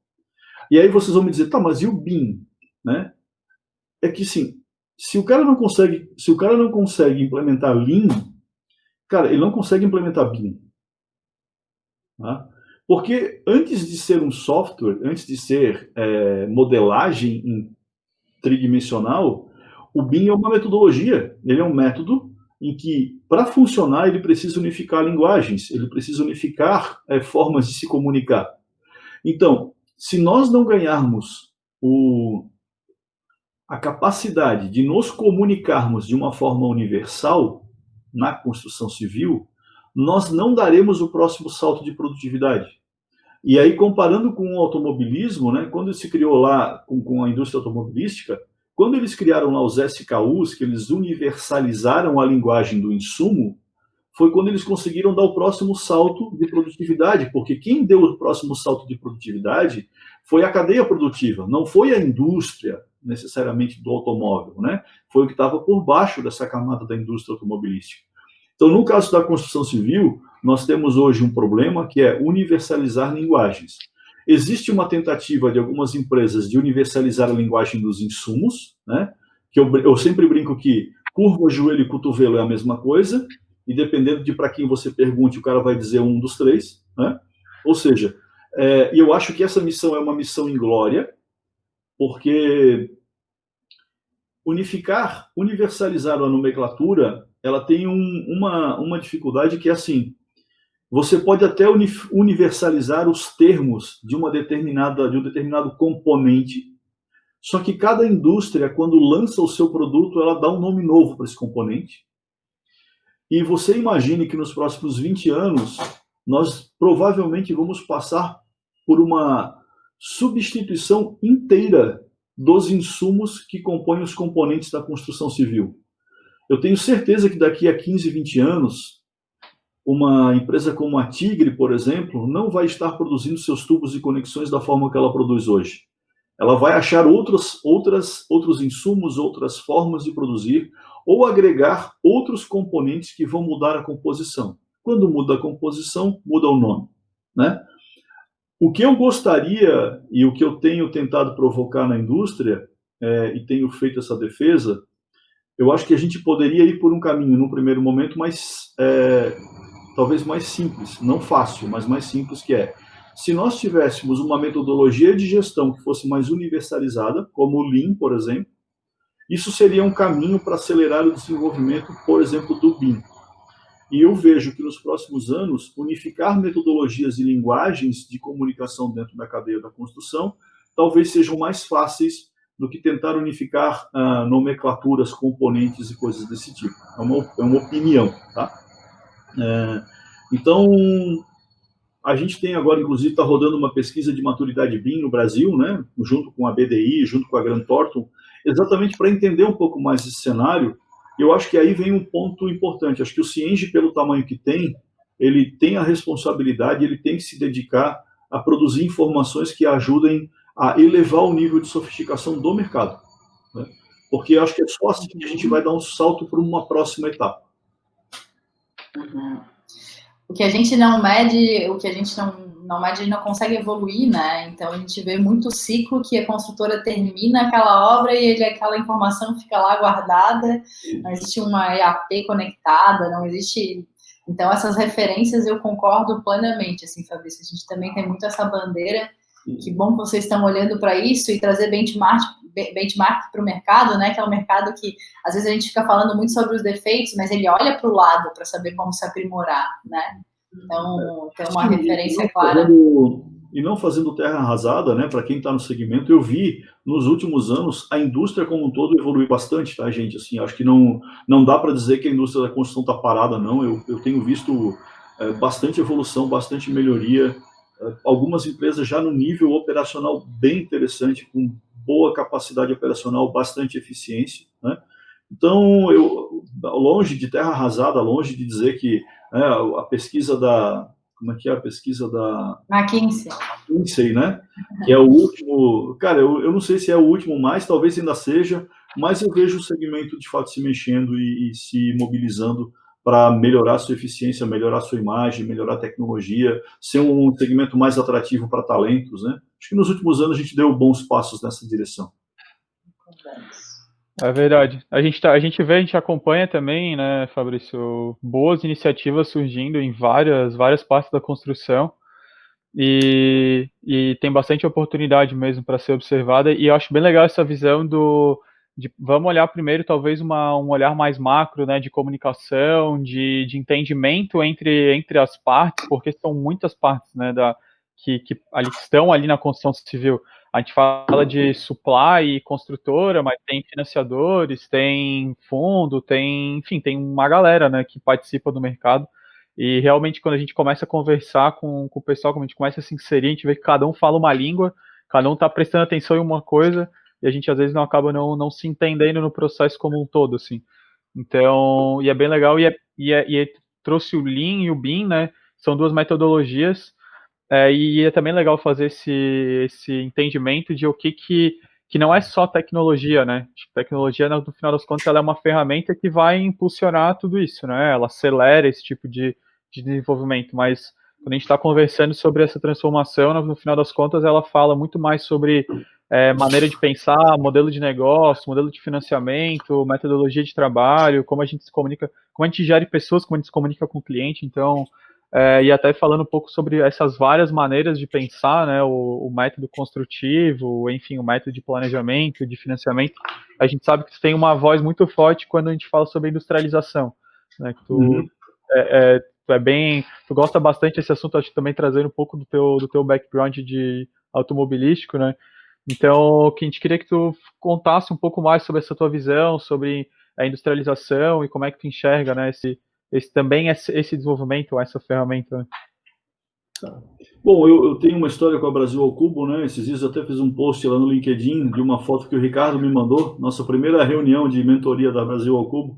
E aí vocês vão me dizer, tá, mas e o BIM? Né? É que sim, se o cara não consegue implementar Lean, cara, ele não consegue implementar BIM. Tá? Porque antes de ser um software, antes de ser modelagem tridimensional, o BIM é uma metodologia. Ele é um método em que, para funcionar, ele precisa unificar linguagens, ele precisa unificar formas de se comunicar. Então, se nós não ganharmos a capacidade de nos comunicarmos de uma forma universal na construção civil, nós não daremos o próximo salto de produtividade. E aí, comparando com o automobilismo, né, quando se criou lá com a indústria automobilística, quando eles criaram lá os SKUs, que eles universalizaram a linguagem do insumo, foi quando eles conseguiram dar o próximo salto de produtividade, porque quem deu o próximo salto de produtividade foi a cadeia produtiva, não foi a indústria necessariamente do automóvel, né? Foi o que estava por baixo dessa camada da indústria automobilística. Então, no caso da construção civil, nós temos hoje um problema que é universalizar linguagens. Existe uma tentativa de algumas empresas de universalizar a linguagem dos insumos, né? Que eu sempre brinco que curva, joelho e cotovelo é a mesma coisa, e dependendo de para quem você pergunte, o cara vai dizer um dos 3, né? Ou seja, eu acho que essa missão é uma missão inglória, porque universalizar a nomenclatura, ela tem uma dificuldade que é assim, você pode até universalizar os termos de um determinado componente, só que cada indústria, quando lança o seu produto, ela dá um nome novo para esse componente. E você imagine que nos próximos 20 anos, nós provavelmente vamos passar por uma substituição inteira dos insumos que compõem os componentes da construção civil. Eu tenho certeza que daqui a 15, 20 anos, uma empresa como a Tigre, por exemplo, não vai estar produzindo seus tubos e conexões da forma que ela produz hoje. Ela vai achar outros insumos, outras formas de produzir, ou agregar outros componentes que vão mudar a composição. Quando muda a composição, muda o nome, né? O que eu gostaria, e o que eu tenho tentado provocar na indústria, e tenho feito essa defesa, eu acho que a gente poderia ir por um caminho, no primeiro momento, talvez mais simples, não fácil, mas mais simples, que é, se nós tivéssemos uma metodologia de gestão que fosse mais universalizada, como o Lean, por exemplo, isso seria um caminho para acelerar o desenvolvimento, por exemplo, do BIM. E eu vejo que nos próximos anos, unificar metodologias e linguagens de comunicação dentro da cadeia da construção talvez sejam mais fáceis do que tentar unificar nomenclaturas, componentes e coisas desse tipo. É uma opinião, tá? Então, a gente tem agora, inclusive, está rodando uma pesquisa de maturidade BIM no Brasil, né, junto com a BDI, junto com a Grant Thornton, exatamente para entender um pouco mais esse cenário. Eu acho que aí vem um ponto importante. Acho que o Cienge, pelo tamanho que tem, ele tem a responsabilidade, ele tem que se dedicar a produzir informações que ajudem a elevar o nível de sofisticação do mercado, né? Porque eu acho que é só assim que a gente vai dar um salto para uma próxima etapa. Uhum. O que a gente não mede, não mede, não consegue evoluir, né? Então a gente vê muito ciclo que a construtora termina aquela obra e aquela informação fica lá guardada, não existe uma EAP conectada, não existe. Então essas referências eu concordo plenamente, assim, Fabrício, a gente também tem muito essa bandeira. Que bom que vocês estão olhando para isso e trazer benchmark para o mercado, né? Que é um mercado que, às vezes, a gente fica falando muito sobre os defeitos, mas ele olha para o lado para saber como se aprimorar, né? Então, tem uma referência clara. E não fazendo terra arrasada, né? Para quem está no segmento, eu vi, nos últimos anos, a indústria como um todo evoluir bastante, tá, gente? Assim, acho que não dá para dizer que a indústria da construção está parada, não. Eu tenho visto bastante evolução, bastante melhoria, algumas empresas já no nível operacional bem interessante, com boa capacidade operacional, bastante eficiência, né? Então, longe de terra arrasada, longe de dizer que a pesquisa da... Como é que é a pesquisa da... McKinsey, né? Que é o último... Cara, eu não sei se é o último mais, talvez ainda seja, mas eu vejo o segmento, de fato, se mexendo e se mobilizando para melhorar a sua eficiência, melhorar a sua imagem, melhorar a tecnologia, ser um segmento mais atrativo para talentos, né? Acho que nos últimos anos a gente deu bons passos nessa direção. É verdade. A gente acompanha também, né, Fabrício, boas iniciativas surgindo em várias partes da construção e tem bastante oportunidade mesmo para ser observada, e eu acho bem legal essa visão vamos olhar primeiro talvez um olhar mais macro, né, de comunicação, de entendimento entre as partes, porque são muitas partes, né, que estão ali na construção civil. A gente fala de supply e construtora, mas tem financiadores, tem fundo, enfim, tem uma galera, né, que participa do mercado. E realmente, quando a gente começa a conversar com o pessoal, quando a gente começa a se inserir, a gente vê que cada um fala uma língua, cada um está prestando atenção em uma coisa, e a gente às vezes não acaba não se entendendo no processo como um todo, assim. Então, e é bem legal, e trouxe o Lean e o BIM, né, são duas metodologias, e é também legal fazer esse entendimento de o que não é só tecnologia, né? Tecnologia, no final das contas, ela é uma ferramenta que vai impulsionar tudo isso, né? Ela acelera esse tipo de desenvolvimento, mas quando a gente está conversando sobre essa transformação, no final das contas, ela fala muito mais sobre maneira de pensar, modelo de negócio, modelo de financiamento, metodologia de trabalho, como a gente se comunica, como a gente gere pessoas, como a gente se comunica com o cliente. Então, e até falando um pouco sobre essas várias maneiras de pensar, né, o método construtivo, enfim, o método de planejamento, de financiamento. A gente sabe que tu tem uma voz muito forte quando a gente fala sobre industrialização, né, que tu gosta bastante desse assunto, acho que também trazendo um pouco do teu background de automobilístico, né? Então, que a gente queria que tu contasse um pouco mais sobre essa tua visão, sobre a industrialização e como é que tu enxerga, né, esse desenvolvimento, essa ferramenta. Né? Bom, eu tenho uma história com a Brasil ao Cubo, né? Esses dias eu até fiz um post lá no LinkedIn de uma foto que o Ricardo me mandou, nossa primeira reunião de mentoria da Brasil ao Cubo.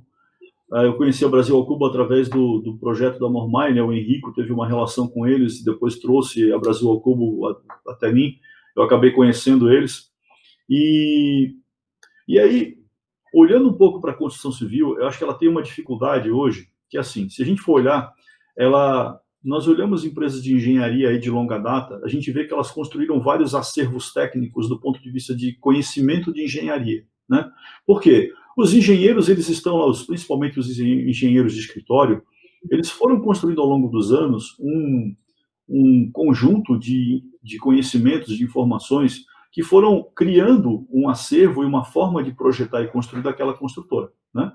Eu conheci a Brasil ao Cubo através do projeto da Mormai, né? O Henrico teve uma relação com eles, depois trouxe a Brasil ao Cubo até mim. Eu acabei conhecendo eles. E aí, olhando um pouco para a construção civil, eu acho que ela tem uma dificuldade hoje, que é assim, se a gente for olhar, nós olhamos empresas de engenharia aí de longa data, a gente vê que elas construíram vários acervos técnicos do ponto de vista de conhecimento de engenharia, né? Por quê? Os engenheiros, eles estão lá, principalmente os engenheiros de escritório, eles foram construindo ao longo dos anos um conjunto de conhecimentos, de informações, que foram criando um acervo e uma forma de projetar e construir daquela construtora, né?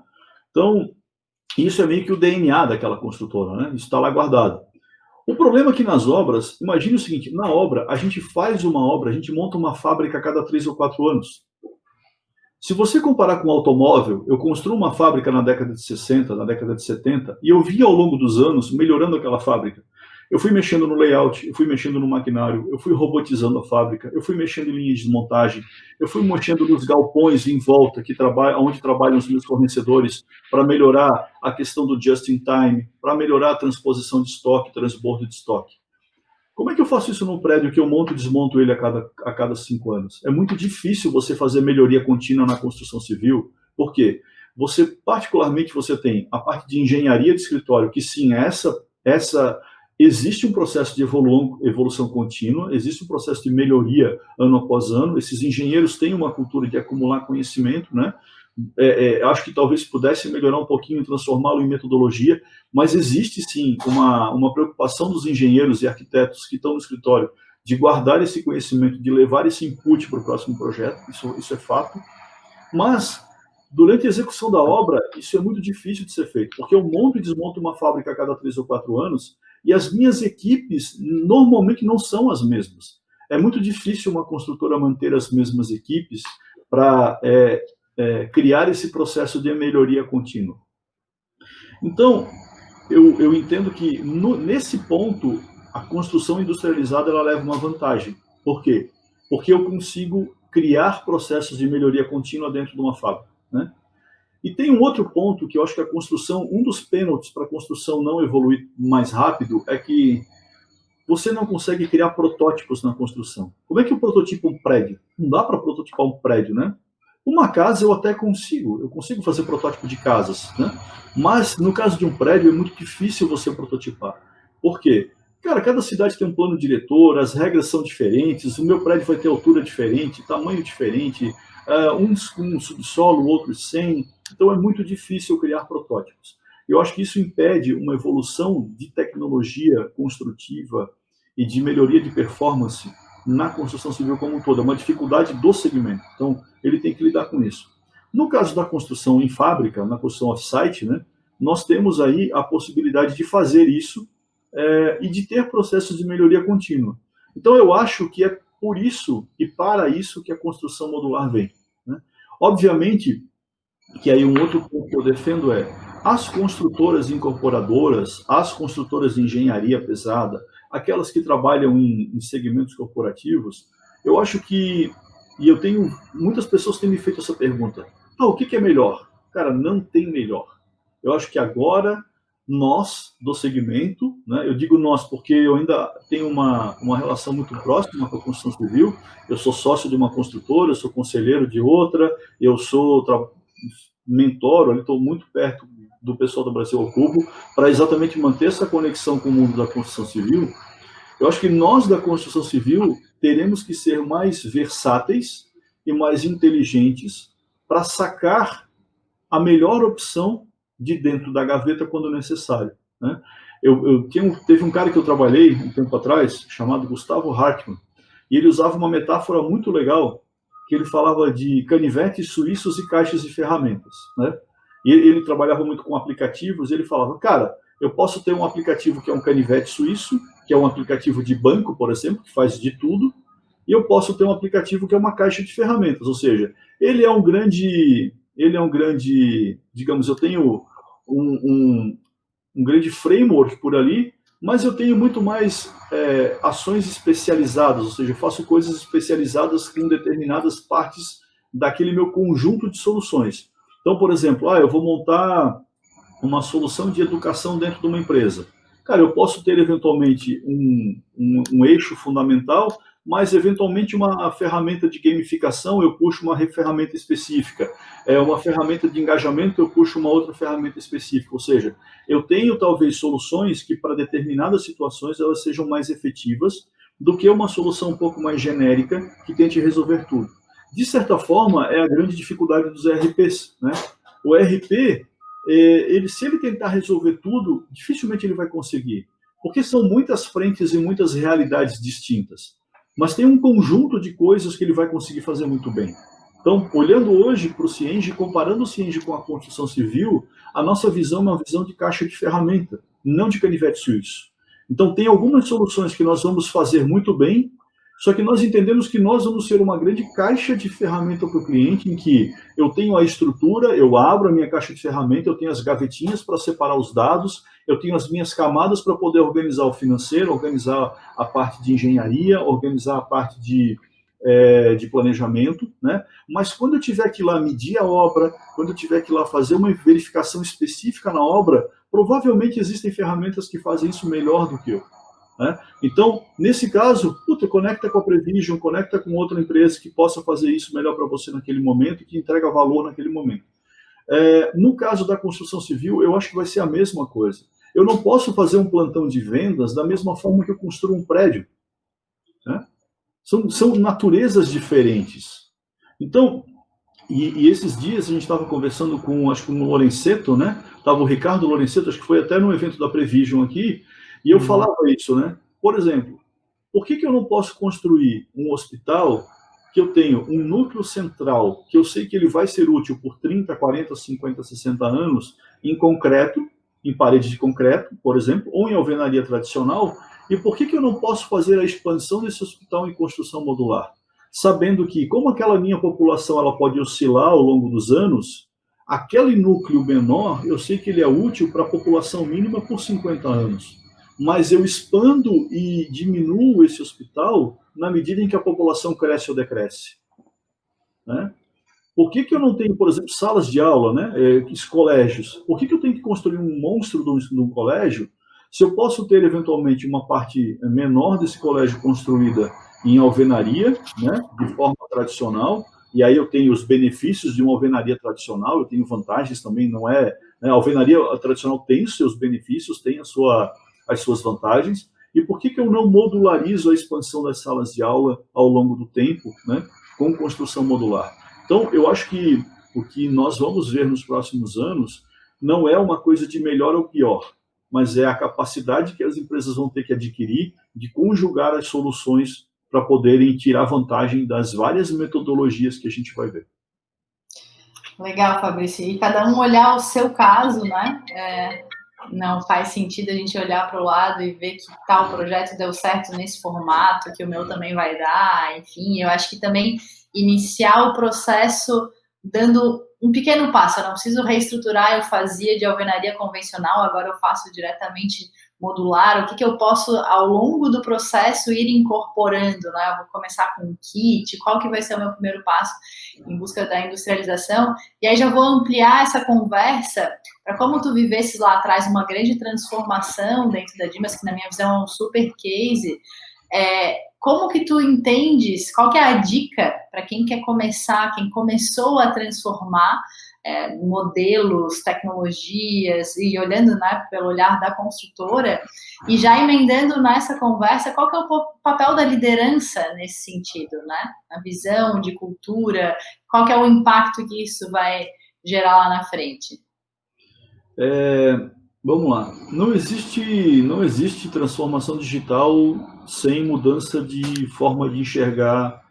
Então, isso é meio que o DNA daquela construtora, né? Isso está lá guardado. O problema é que nas obras, imagine o seguinte, na obra, a gente faz uma obra, a gente monta uma fábrica a cada 3 ou 4 anos. Se você comparar com o automóvel, eu construo uma fábrica na década de 60, na década de 70, e eu vi ao longo dos anos melhorando aquela fábrica. Eu fui mexendo no layout, eu fui mexendo no maquinário, eu fui robotizando a fábrica, eu fui mexendo em linha de desmontagem, eu fui mexendo nos galpões em volta, onde trabalham os meus fornecedores, para melhorar a questão do just-in-time, para melhorar a transposição de estoque, transbordo de estoque. Como é que eu faço isso num prédio que eu monto e desmonto ele a cada 5 anos? É muito difícil você fazer melhoria contínua na construção civil, porque particularmente, você tem a parte de engenharia de escritório, que sim, existe um processo de evolução contínua, existe um processo de melhoria ano após ano, esses engenheiros têm uma cultura de acumular conhecimento, né? Acho que talvez pudesse melhorar um pouquinho, transformá-lo em metodologia, mas existe sim uma preocupação dos engenheiros e arquitetos que estão no escritório de guardar esse conhecimento, de levar esse input para o próximo projeto, isso é fato, mas durante a execução da obra, isso é muito difícil de ser feito, porque eu monto e desmonto uma fábrica a cada 3 ou 4 anos, e as minhas equipes normalmente não são as mesmas. É muito difícil uma construtora manter as mesmas equipes para criar esse processo de melhoria contínua. Então, eu entendo que nesse ponto, a construção industrializada ela leva uma vantagem. Por quê? Porque eu consigo criar processos de melhoria contínua dentro de uma fábrica, né? E tem um outro ponto que eu acho que a construção, um dos pênaltis para a construção não evoluir mais rápido é que você não consegue criar protótipos na construção. Como é que eu prototipo um prédio? Não dá para prototipar um prédio, né? Uma casa eu até consigo, fazer protótipo de casas, né? Mas no caso de um prédio é muito difícil você prototipar. Por quê? Cara, cada cidade tem um plano diretor, as regras são diferentes, o meu prédio vai ter altura diferente, tamanho diferente, um subsolo, o outro sem. Então é muito difícil criar protótipos. Eu acho que isso impede uma evolução de tecnologia construtiva e de melhoria de performance na construção civil como um todo. É uma dificuldade do segmento. Então, ele tem que lidar com isso. No caso da construção em fábrica, na construção off-site, né, nós temos aí a possibilidade de fazer isso e de ter processos de melhoria contínua. Então, eu acho que é por isso e para isso que a construção modular vem, né? Obviamente, que aí um outro ponto que eu defendo as construtoras incorporadoras, as construtoras de engenharia pesada, aquelas que trabalham em segmentos corporativos, eu acho que, muitas pessoas têm me feito essa pergunta, o que é melhor? Cara, não tem melhor. Eu acho que agora, nós, do segmento, né, eu digo nós porque eu ainda tenho uma relação muito próxima com a construção civil, eu sou sócio de uma construtora, eu sou conselheiro de outra, eu sou mentor, estou muito perto do pessoal do Brasil ao Cubo, para exatamente manter essa conexão com o mundo da construção civil. Eu acho que nós da construção civil teremos que ser mais versáteis e mais inteligentes para sacar a melhor opção de dentro da gaveta quando necessário, né? Teve um cara que eu trabalhei um tempo atrás, chamado Gustavo Hartmann, e ele usava uma metáfora muito legal, que ele falava de canivetes suíços e caixas de ferramentas, né? E ele trabalhava muito com aplicativos, e ele falava, cara, eu posso ter um aplicativo que é um canivete suíço, que é um aplicativo de banco, por exemplo, que faz de tudo, e eu posso ter um aplicativo que é uma caixa de ferramentas, ou seja, ele é um grande, digamos, eu tenho um grande framework por ali, mas eu tenho muito mais ações especializadas, ou seja, eu faço coisas especializadas com determinadas partes daquele meu conjunto de soluções. Então, por exemplo, eu vou montar uma solução de educação dentro de uma empresa. Cara, eu posso ter eventualmente um eixo fundamental, mas eventualmente uma ferramenta de gamificação, eu puxo uma ferramenta específica. Uma ferramenta de engajamento, eu puxo uma outra ferramenta específica. Ou seja, eu tenho talvez soluções que para determinadas situações elas sejam mais efetivas do que uma solução um pouco mais genérica que tente resolver tudo. De certa forma, é a grande dificuldade dos ERPs, né? O ERP, se ele tentar resolver tudo, dificilmente ele vai conseguir, porque são muitas frentes e muitas realidades distintas. Mas tem um conjunto de coisas que ele vai conseguir fazer muito bem. Então, olhando hoje para o Cienge, comparando o Cienge com a construção civil, a nossa visão é uma visão de caixa de ferramenta, não de canivete suíço. Então, tem algumas soluções que nós vamos fazer muito bem, só que nós entendemos que nós vamos ser uma grande caixa de ferramenta para o cliente, em que eu tenho a estrutura, eu abro a minha caixa de ferramenta, eu tenho as gavetinhas para separar os dados, eu tenho as minhas camadas para poder organizar o financeiro, organizar a parte de engenharia, organizar a parte de planejamento, né? Mas quando eu tiver que ir lá medir a obra, quando eu tiver que ir lá fazer uma verificação específica na obra, provavelmente existem ferramentas que fazem isso melhor do que eu. Né? Então, nesse caso, conecta com a Prevision, conecta com outra empresa que possa fazer isso melhor para você naquele momento, que entrega valor naquele momento. No caso da construção civil, eu acho que vai ser a mesma coisa. Eu não posso fazer um plantão de vendas da mesma forma que eu construo um prédio. Né? São naturezas diferentes. Então, e esses dias a gente estava conversando acho que com o Lorenzetto, né? Estava o Ricardo Lorenzetto, acho que foi até no evento da Prevision aqui, e eu falava isso, né? Por exemplo, por que eu não posso construir um hospital que eu tenho um núcleo central, que eu sei que ele vai ser útil por 30, 40, 50, 60 anos, em concreto, em parede de concreto, por exemplo, ou em alvenaria tradicional, e por que eu não posso fazer a expansão desse hospital em construção modular? Sabendo que, como aquela minha população ela pode oscilar ao longo dos anos, aquele núcleo menor, eu sei que ele é útil para a população mínima por 50 anos. Mas eu expando e diminuo esse hospital na medida em que a população cresce ou decresce. Né? Por que eu não tenho, por exemplo, salas de aula, né? Colégios? Por que eu tenho que construir um monstro de um colégio se eu posso ter, eventualmente, uma parte menor desse colégio construída em alvenaria, né? De forma tradicional, e aí eu tenho os benefícios de uma alvenaria tradicional, eu tenho vantagens também, não é... Né? A alvenaria tradicional tem os seus benefícios, tem as suas vantagens, e por que eu não modularizo a expansão das salas de aula ao longo do tempo, né, com construção modular? Então, eu acho que o que nós vamos ver nos próximos anos não é uma coisa de melhor ou pior, mas é a capacidade que as empresas vão ter que adquirir de conjugar as soluções para poderem tirar vantagem das várias metodologias que a gente vai ver. Legal, Fabrício. E cada um olhar o seu caso, né? Não faz sentido a gente olhar para o lado e ver que tal projeto deu certo nesse formato, que o meu também vai dar, enfim, eu acho que também iniciar o processo dando um pequeno passo, eu não preciso reestruturar, eu fazia de alvenaria convencional, agora eu faço diretamente modular, o que eu posso, ao longo do processo, ir incorporando, né? Eu vou começar com um kit, qual que vai ser o meu primeiro passo em busca da industrialização, e aí já vou ampliar essa conversa para como tu vivesses lá atrás uma grande transformação dentro da Dimas, que na minha visão é um super case. Como que tu entendes, qual que é a dica para quem quer começar, quem começou a transformar modelos, tecnologias, e olhando, né, pelo olhar da construtora, e já emendando nessa conversa, qual que é o papel da liderança nesse sentido, né? A visão de cultura, qual que é o impacto que isso vai gerar lá na frente? Vamos lá. Não existe transformação digital sem mudança de forma de enxergar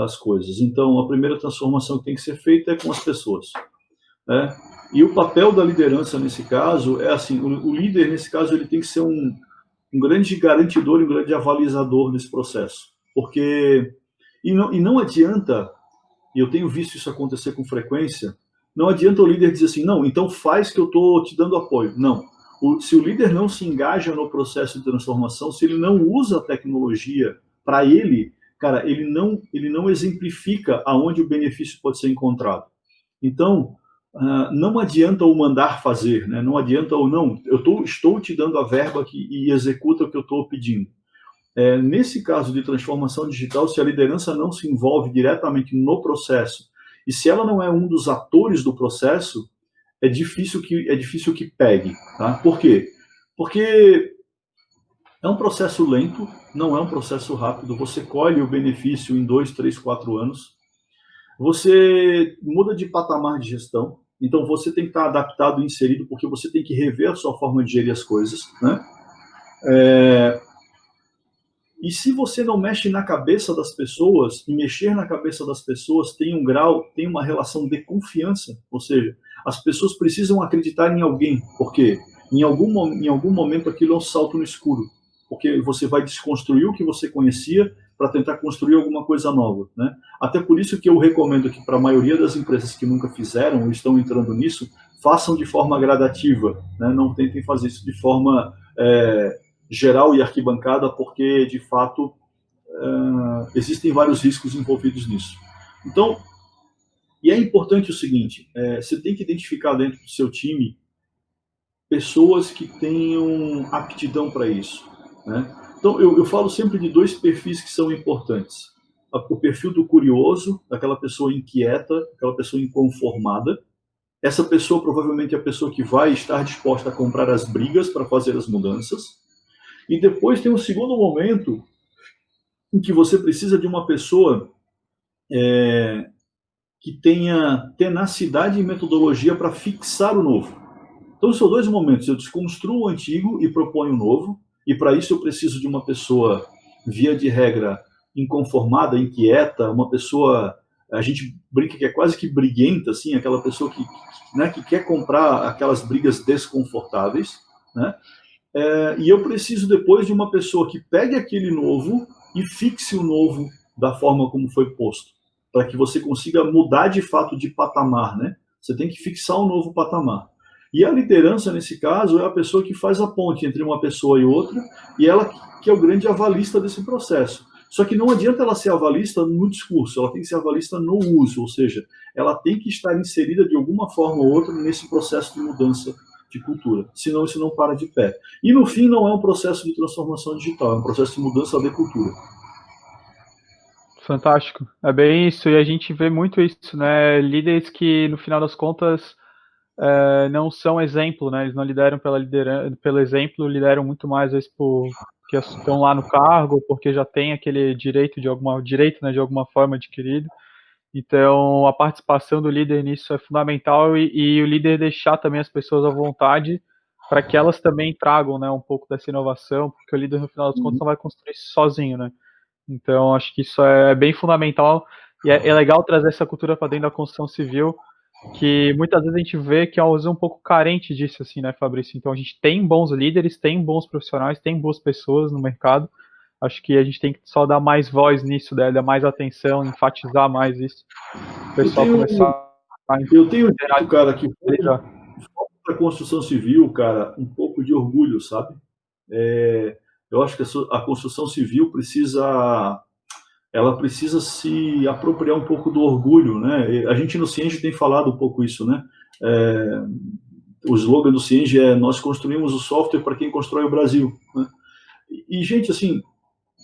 as coisas. Então, a primeira transformação que tem que ser feita é com as pessoas, né? E o papel da liderança nesse caso é assim, o líder nesse caso ele tem que ser um grande garantidor e um grande avalizador desse processo, porque e não adianta, e eu tenho visto isso acontecer com frequência, não adianta o líder dizer assim, não, então faz que eu estou te dando apoio. Não. Se o líder não se engaja no processo de transformação, se ele não usa a tecnologia para ele, cara, ele não exemplifica aonde o benefício pode ser encontrado. Então, não adianta o mandar fazer, né? Não adianta o não, estou te dando a verba e executa o que eu estou pedindo. Nesse caso de transformação digital, se a liderança não se envolve diretamente no processo, e se ela não é um dos atores do processo, é difícil que pegue. Tá? Por quê? Porque é um processo lento, não é um processo rápido, você colhe o benefício em 2, 3, 4 anos, você muda de patamar de gestão, então você tem que estar adaptado e inserido, porque você tem que rever a sua forma de gerir as coisas, né? E se você não mexe na cabeça das pessoas, e mexer na cabeça das pessoas tem uma relação de confiança, ou seja, as pessoas precisam acreditar em alguém, porque em algum momento aquilo é um salto no escuro, porque você vai desconstruir o que você conhecia para tentar construir alguma coisa nova, né? Até por isso que eu recomendo que para a maioria das empresas que nunca fizeram ou estão entrando nisso, façam de forma gradativa, né? Não tentem fazer isso de forma geral e arquibancada, porque, de fato, existem vários riscos envolvidos nisso. Então, e é importante o seguinte, você tem que identificar dentro do seu time pessoas que tenham aptidão para isso, né? Então, eu falo sempre de 2 perfis que são importantes. O perfil do curioso, daquela pessoa inquieta, aquela pessoa inconformada. Essa pessoa provavelmente é a pessoa que vai estar disposta a comprar as brigas para fazer as mudanças. E depois tem um segundo momento em que você precisa de uma pessoa que tenha tenacidade e metodologia para fixar o novo. Então, são 2 momentos. Eu desconstruo o antigo e proponho o novo. E para isso eu preciso de uma pessoa, via de regra, inconformada, inquieta, uma pessoa, a gente brinca que é quase que briguenta, assim, aquela pessoa que quer comprar aquelas brigas desconfortáveis, né? E eu preciso depois de uma pessoa que pegue aquele novo e fixe o novo da forma como foi posto, para que você consiga mudar de fato de patamar, né? Você tem que fixar um novo patamar. E a liderança, nesse caso, é a pessoa que faz a ponte entre uma pessoa e outra, e ela que é o grande avalista desse processo. Só que não adianta ela ser avalista no discurso, ela tem que ser avalista no uso, ou seja, ela tem que estar inserida de alguma forma ou outra nesse processo de mudança de cultura, senão isso não para de pé. E no fim não é um processo de transformação digital, é um processo de mudança de cultura. Fantástico, é bem isso, e a gente vê muito isso, né? Líderes que no final das contas não são exemplo, né? Eles não lideram pelo exemplo, lideram muito mais vezes porque estão lá no cargo, porque já tem aquele direito de alguma forma adquirido. Então, a participação do líder nisso é fundamental e o líder deixar também as pessoas à vontade para que elas também tragam, né, um pouco dessa inovação, porque o líder, no final das contas, não vai construir isso sozinho, né? Então, acho que isso é bem fundamental e é legal trazer essa cultura para dentro da construção civil, que muitas vezes a gente vê que é um pouco carente disso, assim, né, Fabrício? Então, a gente tem bons líderes, tem bons profissionais, tem boas pessoas no mercado. Acho que a gente tem que só dar mais voz nisso, né? Dar mais atenção, enfatizar mais isso. O pessoal começar a... Eu tenho dito, cara, que falta a construção civil, cara, um pouco de orgulho, sabe? Eu acho que a construção civil precisa se apropriar um pouco do orgulho, né? A gente no Cienge tem falado um pouco isso, né? O slogan do Cienge é: nós construímos o software para quem constrói o Brasil, né? E, gente, assim,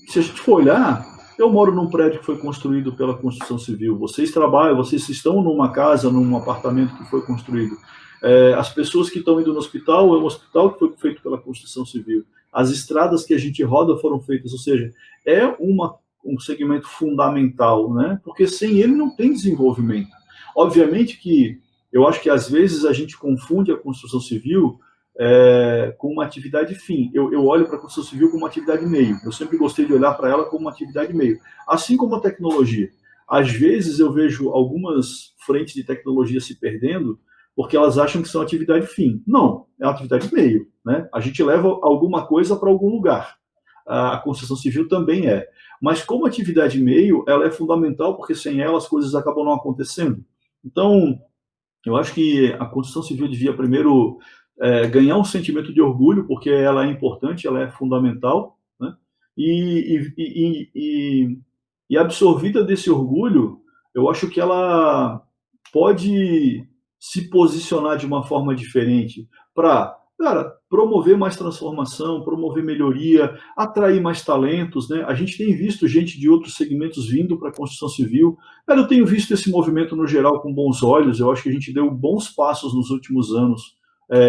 se a gente for olhar, eu moro num prédio que foi construído pela construção civil, vocês trabalham, vocês estão numa casa, num apartamento que foi construído. As pessoas que estão indo no hospital, é um hospital que foi feito pela construção civil. As estradas que a gente roda foram feitas, ou seja, é um segmento fundamental, né? Porque sem ele não tem desenvolvimento. Obviamente que eu acho que às vezes a gente confunde a construção civil com uma atividade fim. Eu olho para a construção civil como uma atividade meio. Eu sempre gostei de olhar para ela como uma atividade meio. Assim como a tecnologia. Às vezes eu vejo algumas frentes de tecnologia se perdendo porque elas acham que são atividade fim. Não, é uma atividade meio, né? A gente leva alguma coisa para algum lugar. A construção civil também é. Mas como atividade meio, ela é fundamental porque sem ela as coisas acabam não acontecendo. Então, eu acho que a construção civil devia primeiro ganhar um sentimento de orgulho, porque ela é importante, ela é fundamental, né? E absorvida desse orgulho, eu acho que ela pode se posicionar de uma forma diferente para, cara, promover mais transformação, promover melhoria, atrair mais talentos, né? A gente tem visto gente de outros segmentos vindo para a construção civil. Cara, eu tenho visto esse movimento no geral com bons olhos. Eu acho que a gente deu bons passos nos últimos anos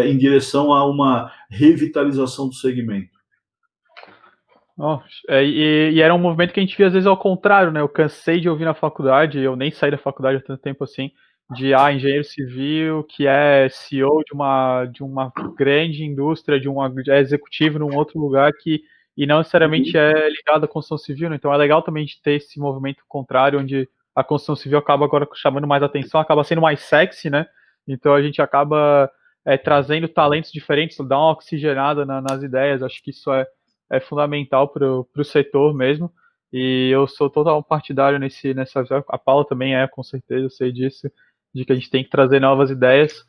em direção a uma revitalização do segmento. Oh, e era um movimento que a gente via às vezes ao contrário, né? Eu cansei de ouvir na faculdade, eu nem saí da faculdade há tanto tempo assim, de engenheiro civil que é CEO de uma grande indústria, é executivo num outro lugar e não necessariamente é ligado à construção civil, né? Então é legal também de ter esse movimento contrário, onde a construção civil acaba agora chamando mais atenção, acaba sendo mais sexy, né? Então a gente acaba trazendo talentos diferentes, dá uma oxigenada nas ideias. Acho que isso é fundamental para o setor mesmo, e eu sou total partidário nessa. A Paula também com certeza, eu sei disso, de que a gente tem que trazer novas ideias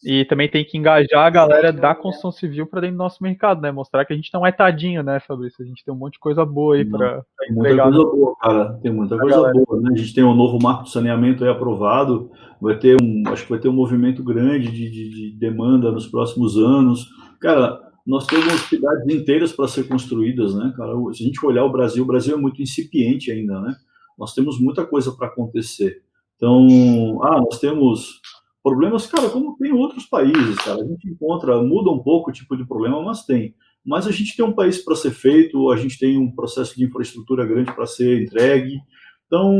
e também tem que engajar a galera da construção civil para dentro do nosso mercado, né? Mostrar que a gente não é tadinho, né, Fabrício? A gente tem um monte de coisa boa aí para entregar. Muita coisa boa, cara. Tem muita coisa boa, né? A gente tem um novo marco de saneamento aí aprovado, acho que vai ter um movimento grande de demanda nos próximos anos. Cara, nós temos cidades inteiras para ser construídas, né, cara? Se a gente olhar o Brasil é muito incipiente ainda, né? Nós temos muita coisa para acontecer. Então, nós temos problemas, cara, como tem em outros países, cara. A gente muda um pouco o tipo de problema, mas tem. Mas a gente tem um país para ser feito, a gente tem um processo de infraestrutura grande para ser entregue. Então,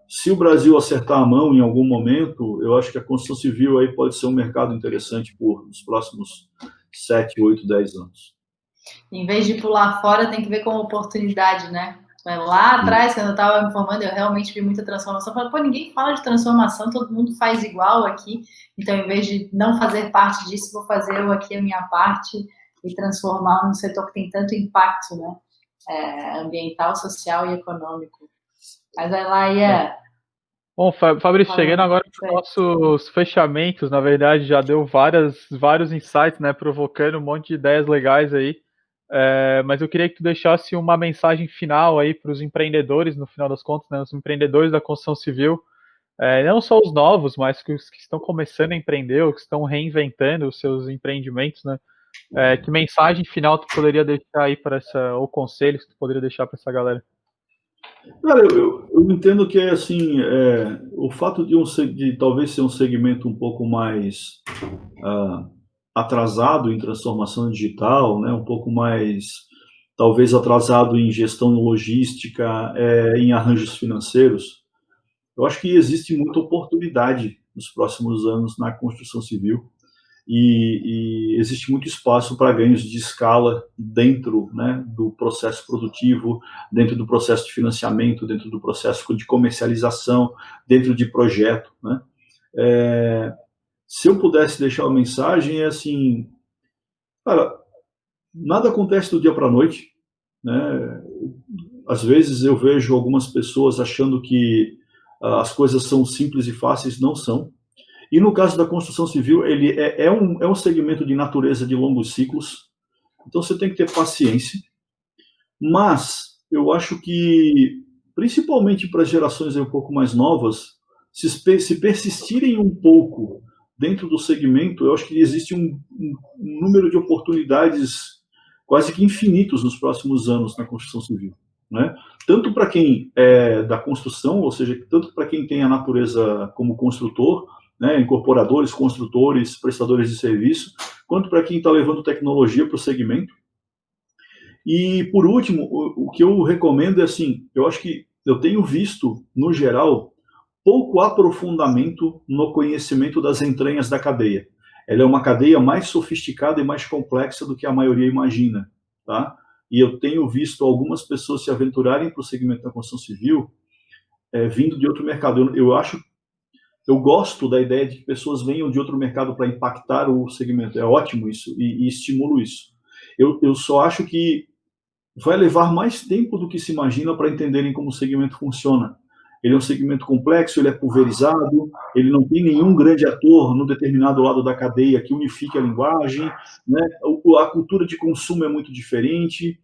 se o Brasil acertar a mão em algum momento, eu acho que a construção civil aí pode ser um mercado interessante nos próximos 7, 8, 10 anos. Em vez de pular fora, tem que ver como oportunidade, né? Lá atrás, quando eu estava me formando, eu realmente vi muita transformação. Eu falei, ninguém fala de transformação, todo mundo faz igual aqui. Então, em vez de não fazer parte disso, vou fazer eu aqui a minha parte e transformar um setor que tem tanto impacto, né? Ambiental, social e econômico. Mas vai lá, Ian. Bom, Fabrício, chegando agora para os nossos fechamentos, na verdade, já deu vários insights, né? Provocando um monte de ideias legais aí. Mas eu queria que tu deixasse uma mensagem final aí para os empreendedores, no final das contas, né, os empreendedores da construção civil, não só os novos, mas os que estão começando a empreender, ou que estão reinventando os seus empreendimentos, né? Que mensagem final tu poderia deixar aí ou conselhos que tu poderia deixar para essa galera? Cara, eu entendo que assim, o fato de talvez ser um segmento um pouco mais atrasado em transformação digital, né, um pouco mais, talvez, atrasado em gestão logística, em arranjos financeiros, eu acho que existe muita oportunidade nos próximos anos na construção civil e existe muito espaço para ganhos de escala dentro, né, do processo produtivo, dentro do processo de financiamento, dentro do processo de comercialização, dentro de projeto, né? Se eu pudesse deixar uma mensagem, assim, cara, nada acontece do dia para a noite, né? Às vezes eu vejo algumas pessoas achando que as coisas são simples e fáceis, não são. E no caso da construção civil, ele é um segmento de natureza de longos ciclos, então você tem que ter paciência. Mas eu acho que, principalmente para as gerações um pouco mais novas, se persistirem um pouco dentro do segmento, eu acho que existe um número de oportunidades quase que infinitos nos próximos anos na construção civil, né? Tanto para quem é da construção, ou seja, tanto para quem tem a natureza como construtor, né, incorporadores, construtores, prestadores de serviço, quanto para quem está levando tecnologia para o segmento. E, por último, o que eu recomendo é assim, eu acho que eu tenho visto, no geral, pouco aprofundamento no conhecimento das entranhas da cadeia. ela é uma cadeia mais sofisticada e mais complexa do que a maioria imagina, tá? E eu tenho visto algumas pessoas se aventurarem para o segmento da construção civil vindo de outro mercado. Eu gosto da ideia de que pessoas venham de outro mercado para impactar o segmento. É ótimo isso e estimulo isso. Eu só acho que vai levar mais tempo do que se imagina para entenderem como o segmento funciona. Ele é um segmento complexo, ele é pulverizado, ele não tem nenhum grande ator no determinado lado da cadeia que unifique a linguagem, né? A cultura de consumo é muito diferente.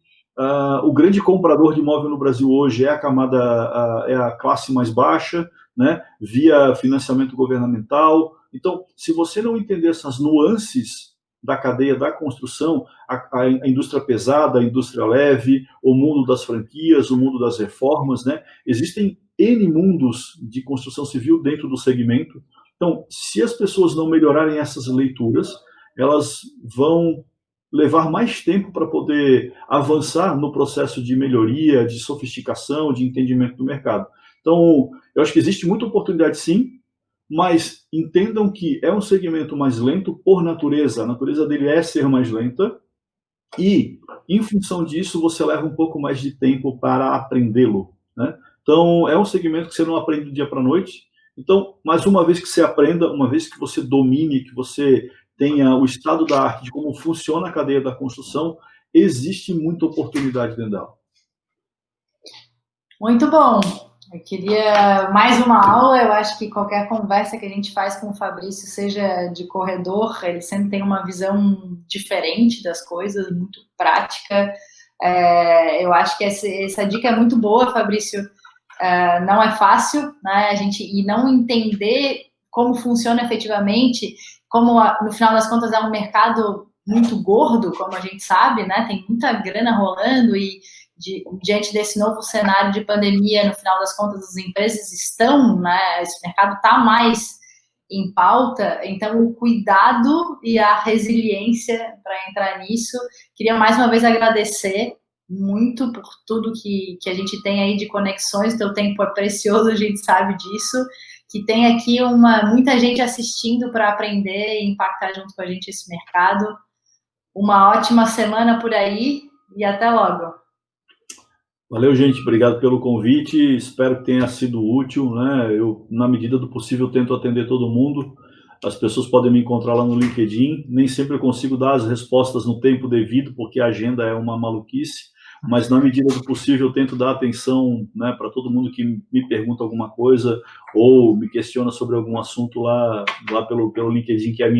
O grande comprador de imóvel no Brasil hoje é a classe mais baixa, né? Via financiamento governamental. Então, se você não entender essas nuances da cadeia da construção, a indústria pesada, a indústria leve, o mundo das franquias, o mundo das reformas, né? Existem N mundos de construção civil dentro do segmento. Então, se as pessoas não melhorarem essas leituras, elas vão levar mais tempo para poder avançar no processo de melhoria, de sofisticação, de entendimento do mercado. Então, eu acho que existe muita oportunidade, sim, mas entendam que é um segmento mais lento por natureza. A natureza dele é ser mais lenta e, em função disso, você leva um pouco mais de tempo para aprendê-lo, né? Então, é um segmento que você não aprende do dia para a noite. Então, mas uma vez que você aprenda, uma vez que você domine, que você tenha o estado da arte de como funciona a cadeia da construção, existe muita oportunidade dentro dela. Muito bom. Eu queria mais uma aula. Eu acho que qualquer conversa que a gente faz com o Fabrício, seja de corredor, ele sempre tem uma visão diferente das coisas, muito prática. Eu acho que essa dica é muito boa, Fabrício. Não é fácil, né? E não entender como funciona efetivamente, como no final das contas é um mercado muito gordo, como a gente sabe, né? Tem muita grana rolando e diante desse novo cenário de pandemia, no final das contas, as empresas estão, né? Esse mercado está mais em pauta, então o cuidado e a resiliência para entrar nisso. Queria mais uma vez agradecer muito por tudo que a gente tem aí de conexões, teu tempo é precioso, a gente sabe disso, que tem aqui muita gente assistindo para aprender e impactar junto com a gente esse mercado. Uma ótima semana por aí e até logo. Valeu, gente. Obrigado pelo convite. Espero que tenha sido útil, né? Eu, na medida do possível, tento atender todo mundo. As pessoas podem me encontrar lá no LinkedIn. Nem sempre eu consigo dar as respostas no tempo devido, porque a agenda é uma maluquice. Mas, na medida do possível, eu tento dar atenção, né, para todo mundo que me pergunta alguma coisa ou me questiona sobre algum assunto lá pelo LinkedIn, que é a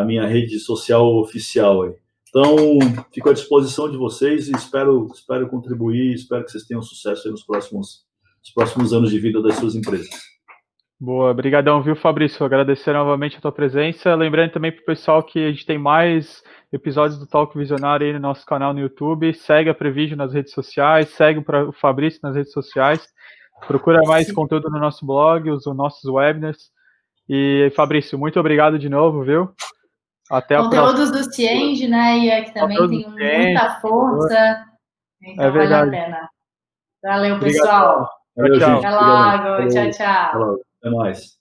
minha rede social oficial aí. Então, fico à disposição de vocês e espero contribuir, espero que vocês tenham sucesso aí nos próximos anos de vida das suas empresas. Boa, brigadão, viu, Fabrício? Agradecer novamente a tua presença. Lembrando também para o pessoal que a gente tem mais episódios do Talk Visionário aí no nosso canal no YouTube. Segue a Prevision nas redes sociais, segue o Fabrício nas redes sociais. Procura mais conteúdo no nosso blog, os nossos webinars. E, Fabrício, muito obrigado de novo, viu? Até a próxima. Conteúdos do Cienge, né? E que também tem muita força. Então vale a pena. Valeu, pessoal. Valeu, tchau. gente. Até logo. Tchau, tchau. Até mais.